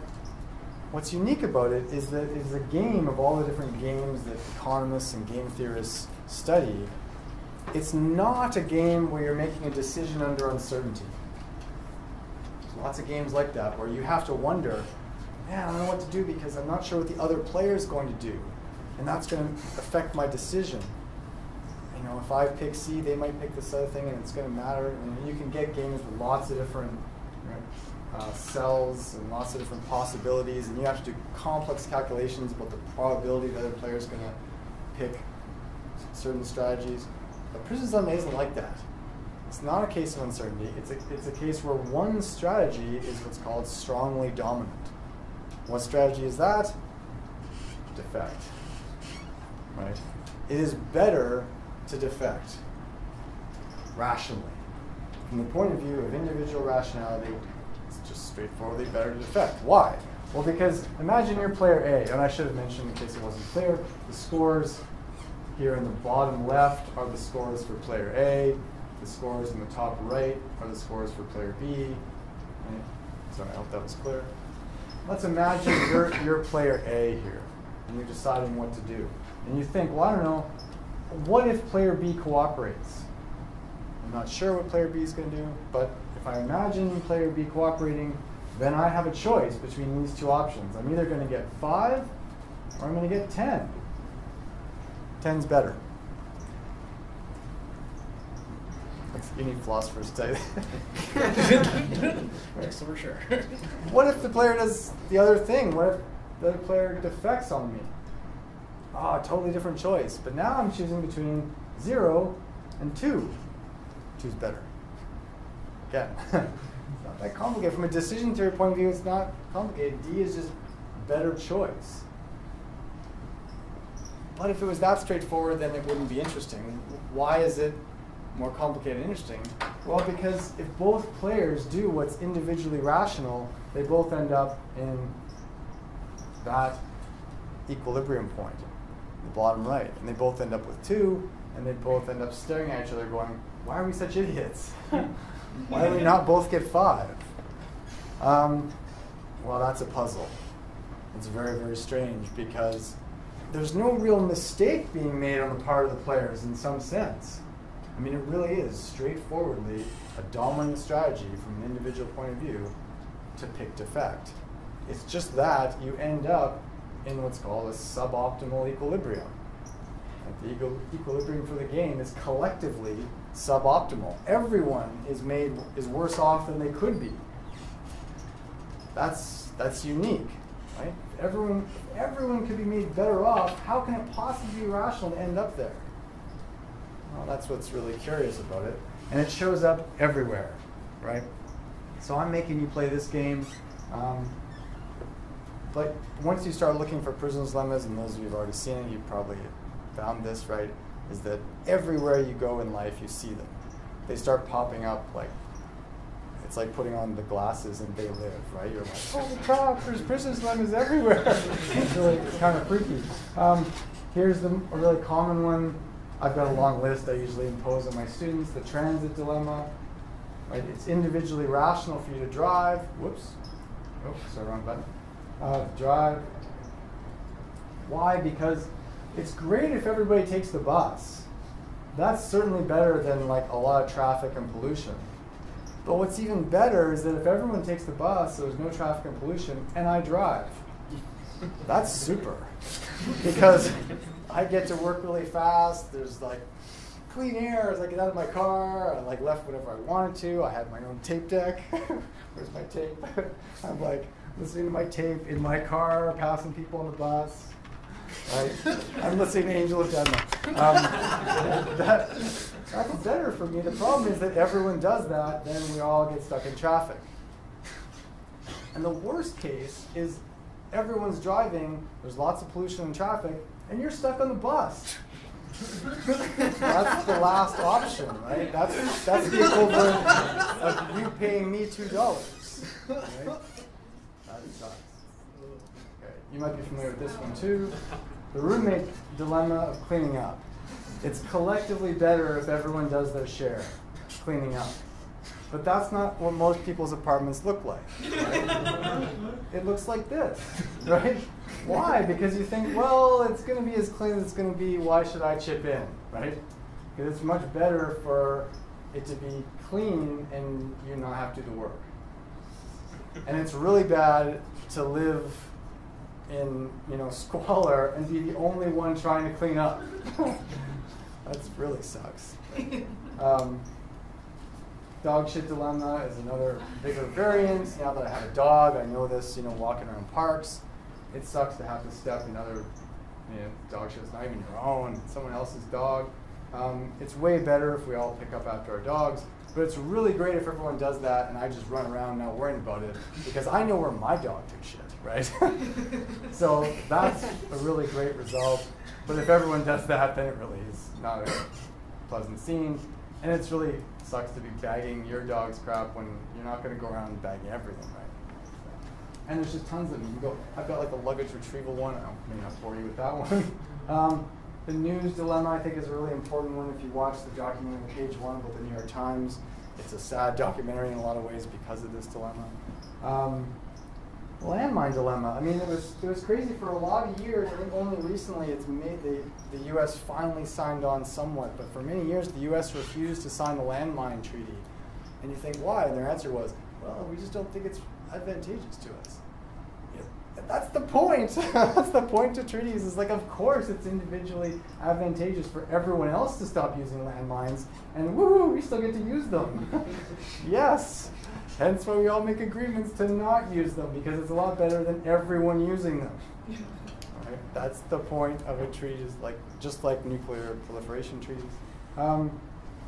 what's unique about it is that it is a game of all the different games that economists and game theorists study. It's not a game where you're making a decision under uncertainty. There's lots of games like that where you have to wonder, man, I don't know what to do because I'm not sure what the other player is going to do. And that's going to affect my decision. You know, if I pick C, they might pick this other thing, and it's going to matter. And you can get games with lots of different cells and lots of different possibilities, and you have to do complex calculations about the probability the other player is going to pick certain strategies. But prisoner's dilemma isn't like that. It's not a case of uncertainty. It's a case where one strategy is what's called strongly dominant. What strategy is that? Defect. Right? It is better to defect rationally. From the point of view of individual rationality, it's just straightforwardly better to defect. Why? Well, because imagine you're player A, and I should have mentioned in case it wasn't clear, the scores here in the bottom left are the scores for player A. The scores in the top right are the scores for player B. Right? Sorry, I hope that was clear. Let's imagine you're player A here, and you're deciding what to do. And you think, well, I don't know, what if player B cooperates? I'm not sure what player B is going to do, but if I imagine player B cooperating, then I have a choice between these two options. I'm either going to get 5 or I'm going to get 10. 10's better. You need philosophers to tell you that. Yes, for sure. What if the player does the other thing? What if the other player defects on me? Oh, totally different choice. But now I'm choosing between 0 and 2. 2's better. Again, it's not that complicated. From a decision theory point of view, it's not complicated. D is just better choice. But if it was that straightforward, then it wouldn't be interesting. Why is it more complicated and interesting? Well, because if both players do what's individually rational, they both end up in that equilibrium point, the bottom right. And they both end up with 2, and they both end up staring at each other going, why are we such idiots? Why do we not both get 5? Well, that's a puzzle. It's very, very strange because there's no real mistake being made on the part of the players in some sense. I mean, it really is straightforwardly a dominant strategy from an individual point of view to pick defect. It's just that you end up in what's called a suboptimal equilibrium. Like the equilibrium for the game is collectively suboptimal. Everyone is worse off than they could be. That's unique, right? If everyone could be made better off, how can it possibly be rational to end up there? Well, that's what's really curious about it. And it shows up everywhere, right? So I'm making you play this game. But once you start looking for prisoner's dilemmas, and those of you who've already seen it, you've probably found this, right? Is that everywhere you go in life, you see them. They start popping up like, it's like putting on the glasses and They Live, right? You're like, holy crap, there's prisoner's dilemmas everywhere. It's kind of freaky. Here's a really common one. I've got a long list I usually impose on my students. The transit dilemma, right? It's individually rational for you to drive. Whoops. Oh, sorry, wrong button. Drive. Why? Because it's great if everybody takes the bus. That's certainly better than like a lot of traffic and pollution. But what's even better is that if everyone takes the bus, there's no traffic and pollution, and I drive. That's super. Because I get to work really fast. There's like clean air as I get out of my car. I like left whenever I wanted to. I had my own tape deck. Where's my tape? I'm like listening to my tape in my car, passing people on the bus. Right? I'm listening to Angel of Denmark. That's better for me. The problem is that everyone does that, then we all get stuck in traffic. And the worst case is everyone's driving, there's lots of pollution and traffic, and you're stuck on the bus. That's the last option, right? That's the equivalent of you paying me $2. Right? That sucks. Okay. You might be familiar with this one too. The roommate dilemma of cleaning up. It's collectively better if everyone does their share, cleaning up. But that's not what most people's apartments look like. Right? It looks like this, right? Why? Because you think, well, it's going to be as clean as it's going to be. Why should I chip in, right? Because it's much better for it to be clean and you not have to do the work. And it's really bad to live in, squalor and be the only one trying to clean up. That really sucks. Dog shit dilemma is another bigger variant. Now that I have a dog, I know this, walking around parks. It sucks to have to step in other, dog shit. It's not even your own, it's someone else's dog. It's way better if we all pick up after our dogs, but it's really great if everyone does that and I just run around not worrying about it because I know where my dog took shit, right? So that's a really great result. But if everyone does that, then it really is not a pleasant scene. And it's really sucks to be bagging your dog's crap when you're not going to go around bagging everything, right? And there's just tons of them. I've got like a luggage retrieval one. I may not bore you with that one. The news dilemma, I think, is a really important one. If you watch the documentary on page 1 about the New York Times, it's a sad documentary in a lot of ways because of this dilemma. landmine dilemma. I mean, it was crazy for a lot of years. I think only recently it's made the U.S. finally signed on somewhat, but for many years the U.S. refused to sign the landmine treaty. And you think, why? And their answer was, well, we just don't think it's advantageous to us. That's the point. That's the point of treaties. Is like, of course, it's individually advantageous for everyone else to stop using landmines, and woohoo, we still get to use them. Yes. Hence why we all make agreements to not use them, because it's a lot better than everyone using them. Right? That's the point of a treaty, just like nuclear proliferation treaties.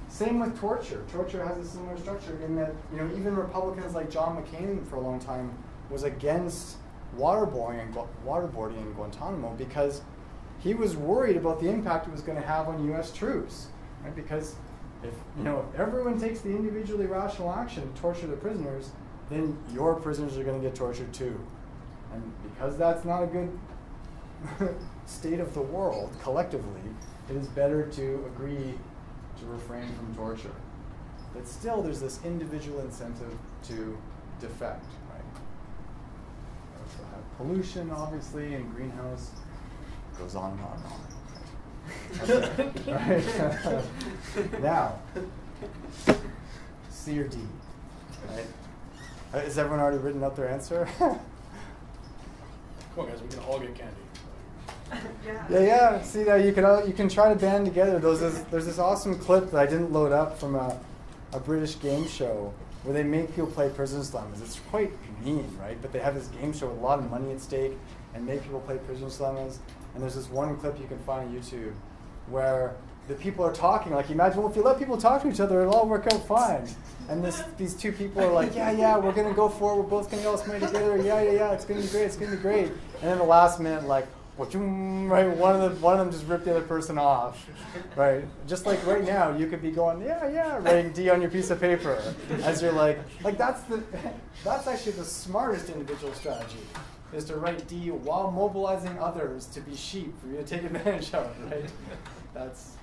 Same with torture. Torture has a similar structure in that, even Republicans like John McCain for a long time was against waterboarding in Guantanamo because he was worried about the impact it was going to have on U.S. troops. Right? Because if everyone takes the individually rational action to torture the prisoners, then your prisoners are going to get tortured too. And because that's not a good state of the world collectively, it is better to agree to refrain from torture. But still, there's this individual incentive to defect. We also have pollution, obviously, and greenhouse. It goes on and on and on. Okay. Right. Now, C or D. Right? Has everyone already written out their answer? Come on, guys, we can all get candy. Yeah. See, now you can try to band together. There's this awesome clip that I didn't load up from a British game show where they make people play prison dilemmas. It's quite mean, right? But they have this game show with a lot of money at stake and make people play prison dilemmas. And there's this one clip you can find on YouTube where the people are talking. Like, imagine, well, if you let people talk to each other, it'll all work out fine. And these two people are like, yeah, we're going to go for it. We're both going to get all this money together. Yeah, it's going to be great. It's going to be great. And then the last minute, like, right, one of them just ripped the other person off, right? Just like right now, you could be going, yeah, writing D on your piece of paper, as you're like that's actually the smartest individual strategy, is to write D while mobilizing others to be sheep for you to take advantage of, right? That's,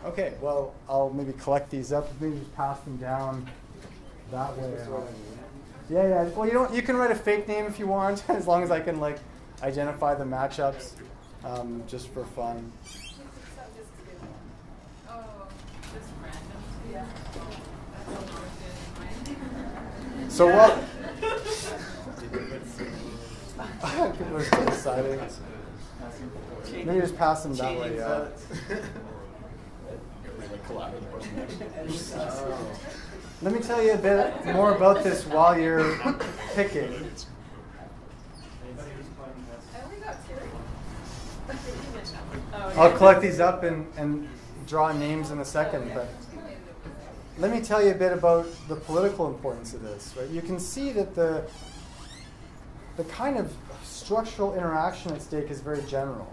okay. Well, I'll maybe collect these up, maybe just pass them down that way. Yeah. Well, you can write a fake name if you want, as long as I can identify the matchups, just for fun. So what? People are still deciding. Maybe just pass them that way. Yeah. Let me tell you a bit more about this while you're picking. I'll collect these up and draw names in a second, but let me tell you a bit about the political importance of this. Right? You can see that the kind of structural interaction at stake is very general,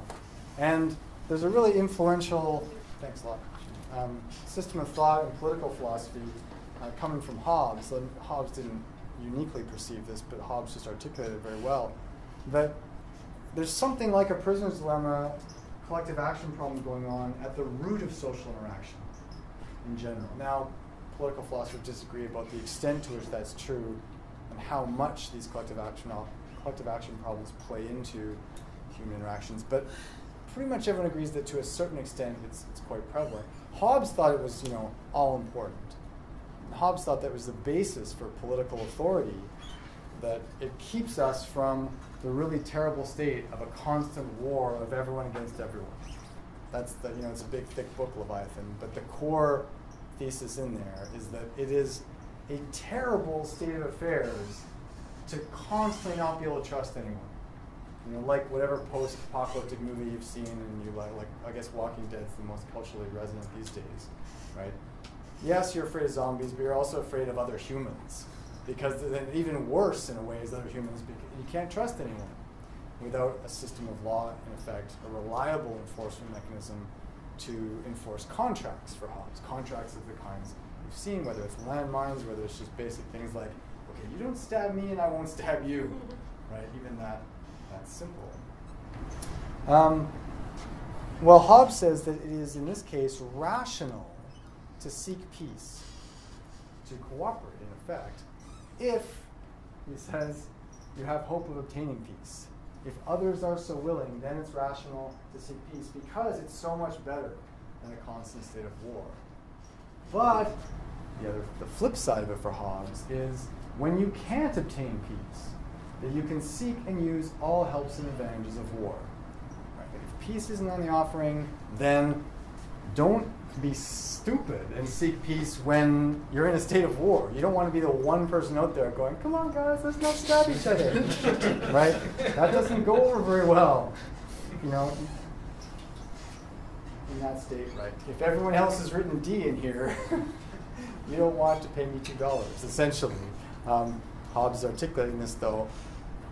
and there's a really influential, thanks a lot, system of thought and political philosophy coming from Hobbes. And Hobbes didn't uniquely perceive this, but Hobbes just articulated it very well. That there's something like a prisoner's dilemma, collective action problem going on at the root of social interaction in general. Now, political philosophers disagree about the extent to which that's true and how much these collective action problems play into human interactions, but pretty much everyone agrees that to a certain extent it's quite prevalent. Hobbes thought it was all important. Hobbes thought that was the basis for political authority, that it keeps us from the really terrible state of a constant war of everyone against everyone. That's it's a big, thick book, Leviathan, but the core thesis in there is that it is a terrible state of affairs to constantly not be able to trust anyone. Like whatever post-apocalyptic movie you've seen, and you like I guess Walking Dead's the most culturally resonant these days, right? Yes, you're afraid of zombies, but you're also afraid of other humans. Because then even worse in a way is other humans, because you can't trust anyone without a system of law, in effect, a reliable enforcement mechanism to enforce contracts for Hobbes. Contracts of the kinds we've seen, whether it's landmines, whether it's just basic things like, okay, you don't stab me and I won't stab you, right? Even that's simple. Well, Hobbes says that it is, in this case, rational to seek peace, to cooperate, in effect, if, he says, you have hope of obtaining peace. If others are so willing, then it's rational to seek peace because it's so much better than a constant state of war. But the flip side of it for Hobbes is when you can't obtain peace, that you can seek and use all helps and advantages of war. Right? If peace isn't on the offering, then don't be stupid and seek peace when you're in a state of war. You don't want to be the one person out there going, come on guys, let's not stab each other. Right? That doesn't go over very well. You know, in that state, right? If everyone else has written D in here, you don't want to pay me $2, essentially. Hobbes is articulating this, though,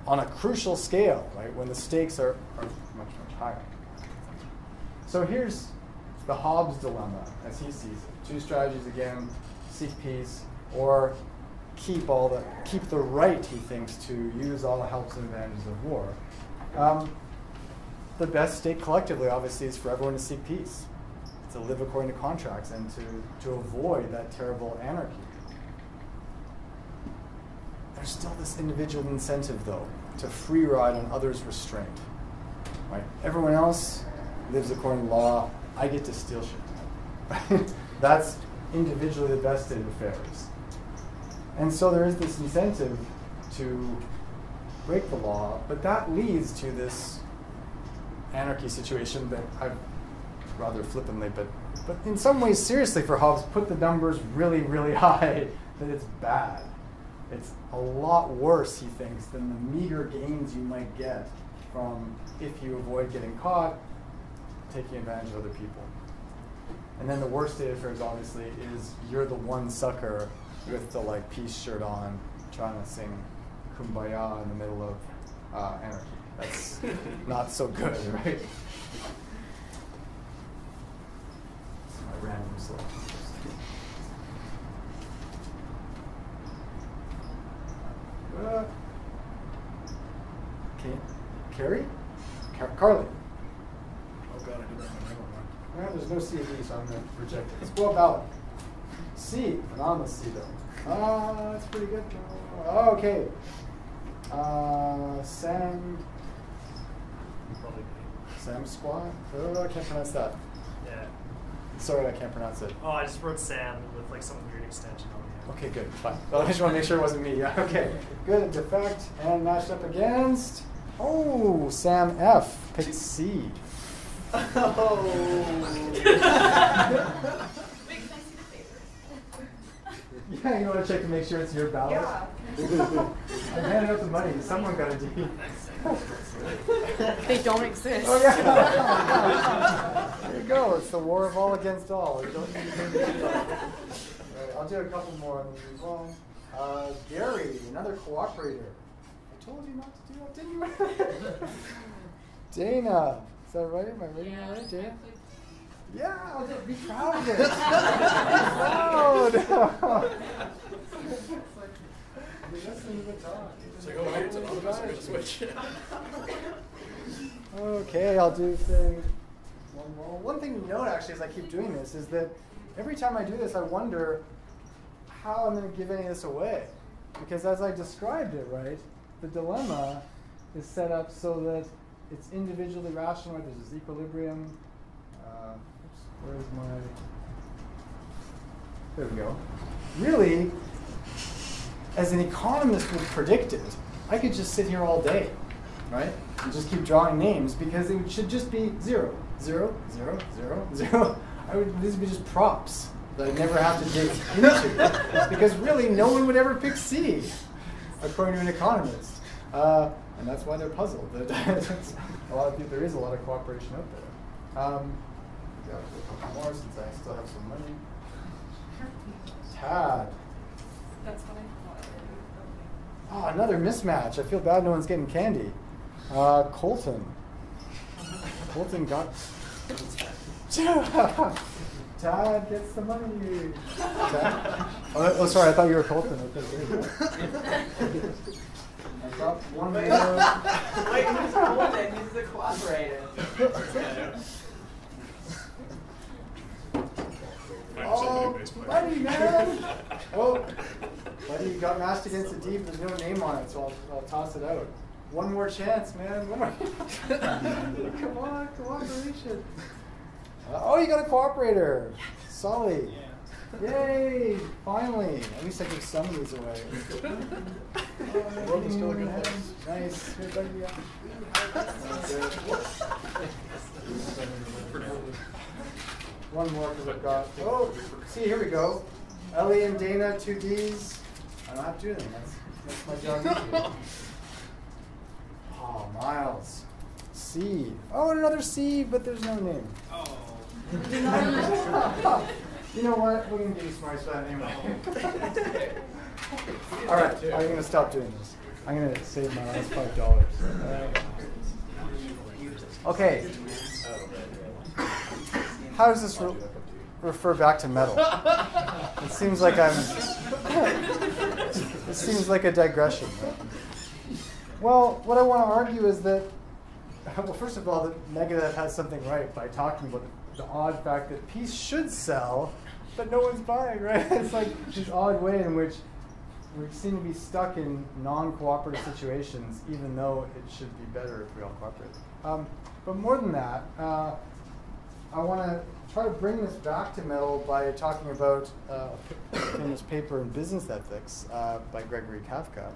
on a crucial scale, right, when the stakes are much, much higher. So here's the Hobbes dilemma, as he sees it. Two strategies again: seek peace, or keep the right, he thinks, to use all the helps and advantages of war. The best state collectively, obviously, is for everyone to seek peace, to live according to contracts, and to avoid that terrible anarchy. There's still this individual incentive, though, to free ride on others' restraint. Right? Everyone else lives according to law. I get to steal shit. That's individually the best state of affairs. And so there is this incentive to break the law, but that leads to this anarchy situation that I've rather flippantly, but in some ways seriously for Hobbes, put the numbers really, really high, that it's bad. It's a lot worse, he thinks, than the meager gains you might get from, if you avoid getting caught, taking advantage of other people. And then the worst state of affairs, obviously, is you're the one sucker with the peace shirt on, trying to sing Kumbaya in the middle of anarchy. That's not so good, right? That's my random selection. Carrie? Carly. Oh god, I did that in the one. Well, there's no C and D, so I'm going to reject it. Let's go up ballot. C, anonymous C though. That's pretty good. Okay. Sam Squad? Oh, I can't pronounce that. Yeah. Sorry, I can't pronounce it. Oh, I just wrote Sam with some weird extension on the end. Okay, good, fine. Well, I just want to make sure it wasn't me. Yeah, okay. Good, defect, and matched up against. Oh, Sam F. Picked C. Oh. Wait, can I see the papers? Yeah, you want to check to make sure it's your ballot? Yeah. I'm handing out the money. Someone got a D. They don't exist. Oh, yeah. There you go. It's the war of all against all. You don't need to pay the D. Right, I'll do a couple more on these as well. Gary, another cooperator. I told you not to do that, didn't you? Dana. Is that right? Am I reading that right, Dana? Yeah, I'll just be proud of it. Be proud. Listen to the talk. It's like, oh wait, it's anonymous, I'm going to switch. Okay, I'll do thing one more. One thing to note, actually, as I keep doing this, is that every time I do this, I wonder how I'm going to give any of this away. Because as I described it, right, the dilemma is set up so that it's individually rational, right? There's this equilibrium. Oops, where's my... There we go. Really, as an economist would predict it, I could just sit here all day, right? And just keep drawing names because it should just be 0, 0, 0, 0, 0. These would be just props that I'd never have to dig into because really no one would ever pick C, according to an economist. And that's why they're puzzled. A lot of people, there is a lot of cooperation out there. Got a couple more since I still have some money. Tad. That's what I thought. Oh, another mismatch. I feel bad no one's getting candy. Colton. Colton got... Tad gets the money. Oh, sorry, I thought you were Colton. Okay, I got one more. Wait, who's Colton? He's the cooperator. Oh, buddy, man. Oh, he got mashed against the deep. There's no name on it, so I'll toss it out. One more chance, man. One more. Come on, cooperation. Oh, you got a cooperator. Solly. Yay! Finally. At least I took some of these away. The world is still a good place. Nice. Here, buddy, yeah. One more because I've got. Oh, see, here we go. Ellie and Dana, 2 Ds. I don't have to do anything. That's my job. Usually. Oh, Miles. Seed. Oh, and another seed, but there's no name. Oh. You know what? We're going to give you smarts for that anyway. All right, I'm going to stop doing this. I'm going to save my last $5. Okay. How does this refer back to metal? It seems like it seems like a digression. Well, what I want to argue is that, well, first of all, that Megadeth has something right by talking about the odd fact that peace should sell, but no one's buying, right? It's like this odd way in which we seem to be stuck in non-cooperative situations, even though it should be better if we all cooperate. But more than that, I want to try to bring this back to metal by talking about a famous paper in Business Ethics by Gregory Kafka.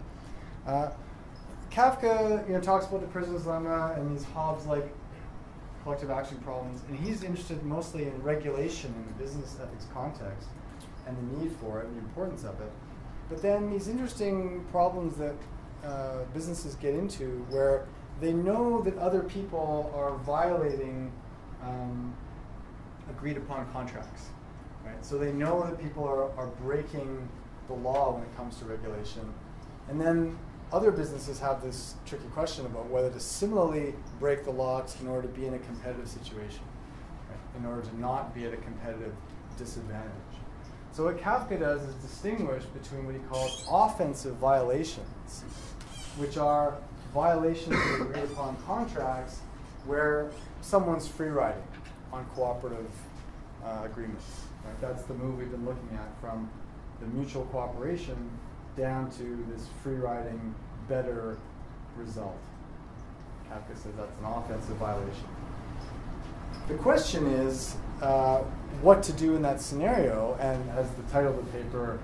Kafka, talks about the prisoner's dilemma and these Hobbes-like collective action problems, and he's interested mostly in regulation in the business ethics context and the need for it and the importance of it. But then these interesting problems that businesses get into where they know that other people are violating agreed upon contracts, right? So they know that people are breaking the law when it comes to regulation. And then other businesses have this tricky question about whether to similarly break the law in order to be in a competitive situation, right? In order to not be at a competitive disadvantage. So what Kafka does is distinguish between what he calls offensive violations, which are violations of agreed upon contracts where someone's free riding on cooperative agreements. Right? That's the move we've been looking at, from the mutual cooperation down to this free riding, better result. Kafka says that's an offensive violation. The question is what to do in that scenario, and as the title of the paper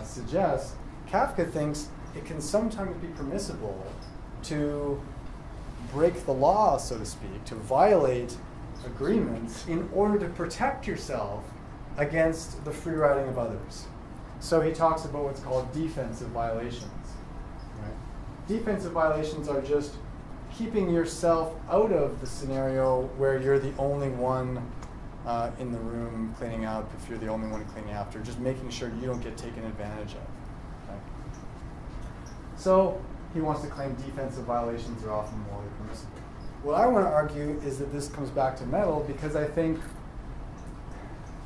suggests, Kafka thinks it can sometimes be permissible to break the law, so to speak, to violate agreements in order to protect yourself against the free riding of others. So he talks about what's called defensive violations. Right? Defensive violations are just keeping yourself out of the scenario where you're the only one in the room cleaning up, if you're the only one cleaning after, just making sure you don't get taken advantage of. Okay? So he wants to claim defensive violations are often morally permissible. What I want to argue is that this comes back to metal, because I think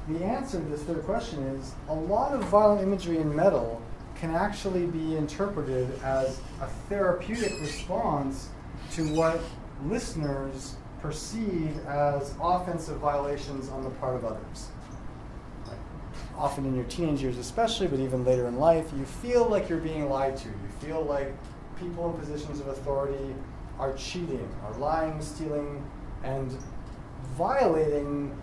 the answer to this third question is a lot of violent imagery in metal can actually be interpreted as a therapeutic response to what listeners perceive as offensive violations on the part of others. Right? Often in your teenage years especially, but even later in life, you feel like you're being lied to. You feel like people in positions of authority are cheating, are lying, stealing, and violating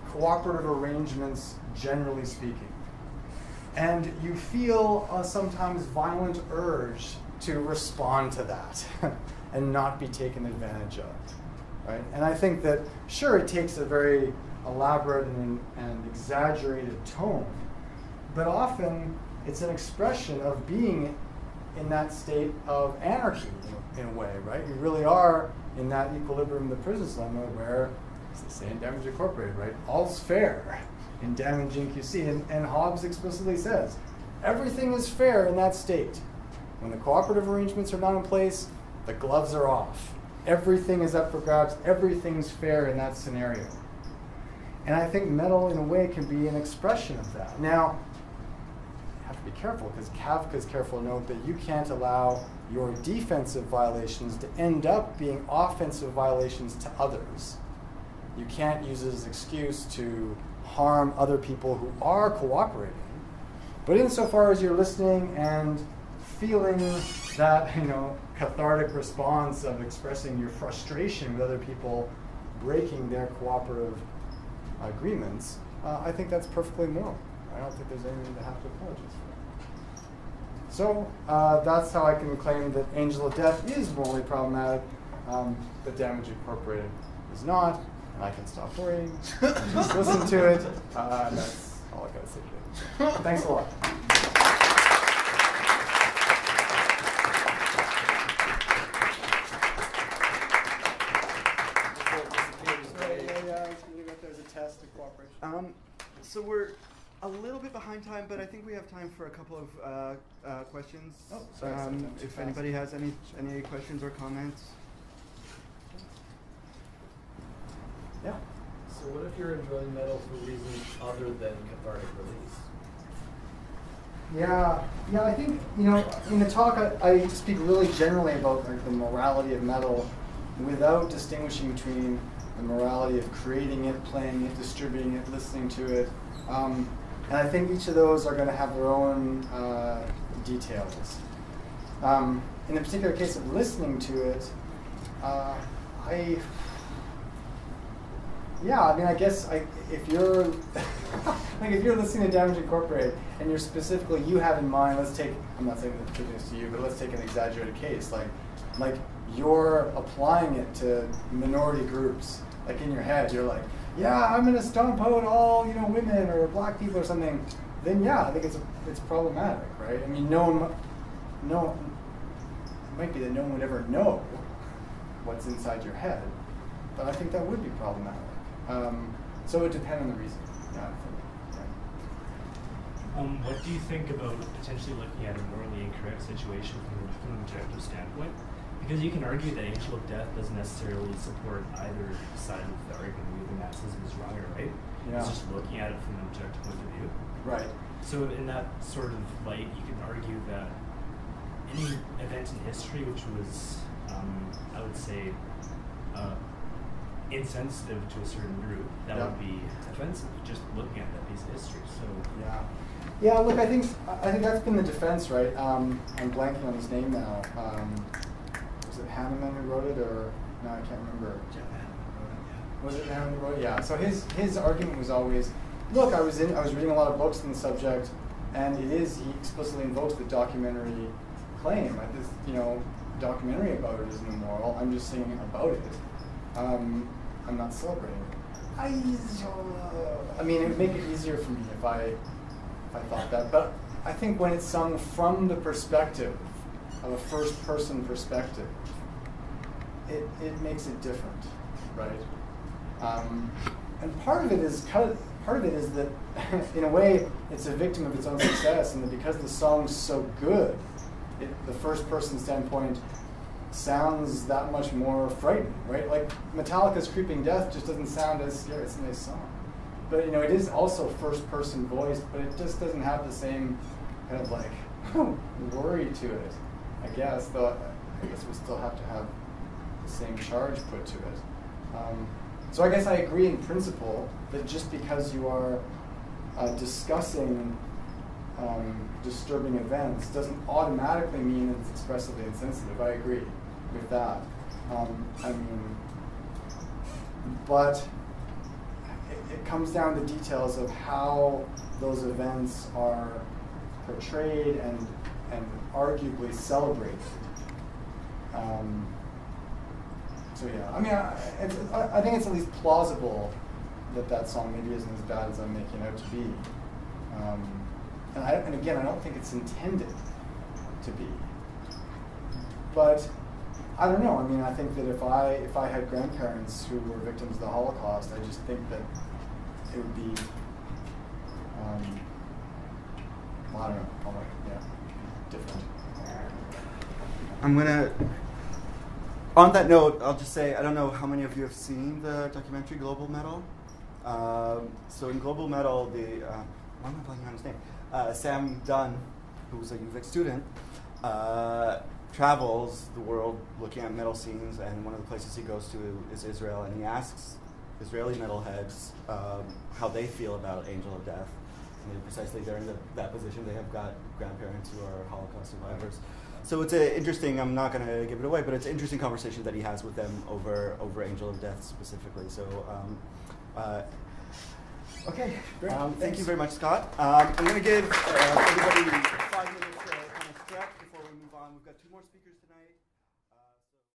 cooperative arrangements, generally speaking. And you feel a sometimes violent urge to respond to that and not be taken advantage of. Right? And I think that, sure, it takes a very elaborate and exaggerated tone, but often it's an expression of being in that state of anarchy, in a way, right? You really are in that equilibrium of the prisoner's dilemma where, as they say in Damage Incorporated, right? All's fair in damaging QC. And Hobbes explicitly says, everything is fair in that state. When the cooperative arrangements are not in place, the gloves are off. Everything is up for grabs. Everything's fair in that scenario. And I think metal, in a way, can be an expression of that. Now, you have to be careful, because Kafka's careful to note that you can't allow your defensive violations to end up being offensive violations to others. You can't use it as an excuse to harm other people who are cooperating. But insofar as you're listening and feeling that, cathartic response of expressing your frustration with other people breaking their cooperative agreements, I think that's perfectly moral. I don't think there's anything to have to apologize for. So that's how I can claim that Angel of Death is morally problematic, but Damage Incorporated is not, and I can stop worrying, and just listen to it, and that's all I've got to say today. Thanks a lot. There's a test of cooperation. So we're a little bit behind time, but I think we have time for a couple of questions. Oh, sorry, if anybody has any questions or comments. Yeah. So what if you're enjoying metal for reasons other than cathartic release? Yeah, I think, in the talk I speak really generally about the morality of metal without distinguishing between the morality of creating it, playing it, distributing it, listening to it. And I think each of those are going to have their own details. In the particular case of listening to it, I guess if you're if you're listening to Damage Incorporated and you're specifically, you have in mind, I'm not saying that this to you, but let's take an exaggerated case, like you're applying it to minority groups, like in your head, you're like, yeah, I'm going to stomp out all, women or black people or something, then yeah, I think it's problematic, right? I mean, it might be that no one would ever know what's inside your head, but I think that would be problematic. So it would depend on the reason. Yeah. What do you think about potentially looking at a morally incorrect situation from an objective standpoint? Because you can argue that Angel of Death doesn't necessarily support either side of the argument, whether Nazism is wrong or right. Yeah. It's just looking at it from an objective point of view. Right. So in that sort of light, you can argue that any event in history which was, I would say, insensitive to a certain group, that would be offensive, just looking at that piece of history. So yeah, look, I think that's been the defense, right? I'm blanking on his name now. Was it Hanneman who wrote it, or no, I can't remember. Was it Hanneman who wrote it? Yeah. So his argument was always, look, I was reading a lot of books on the subject, and he explicitly invokes the documentary claim. Like this, documentary about it isn't immoral. I'm just singing about it. I'm not celebrating it. I mean, it would make it easier for me if I thought that. But I think when it's sung from the perspective of a first-person perspective, it makes it different, right? And part of it is that, in a way, it's a victim of its own success, and that because the song's so good, the first-person standpoint sounds that much more frightening, right? Like Metallica's "Creeping Death" just doesn't sound as scary. It's a nice song, but it is also first-person voiced, but it just doesn't have the same kind of like worry to it. I guess, though, I guess we still have to have the same charge put to it. So I guess I agree in principle that just because you are discussing disturbing events doesn't automatically mean that it's expressively insensitive. I agree with that. But it comes down to details of how those events are portrayed and arguably celebrated. So yeah, I think it's at least plausible that song maybe isn't as bad as I'm making it out to be. And again, I don't think it's intended to be. But I don't know. I mean, I think that if I had grandparents who were victims of the Holocaust, I just think that it would be, I don't know, different. On that note, I'll just say, I don't know how many of you have seen the documentary Global Metal. So in Global Metal, why am I blanking on his name? Sam Dunn, who was a UVic student, travels the world looking at metal scenes, and one of the places he goes to is Israel, and he asks Israeli metalheads how they feel about Angel of Death. precisely they're in that position. They have got grandparents who are Holocaust survivors. So it's a interesting, I'm not going to give it away, but it's an interesting conversation that he has with them over Angel of Death specifically. So, okay, great. Thank you very much, Scott. I'm going to give everybody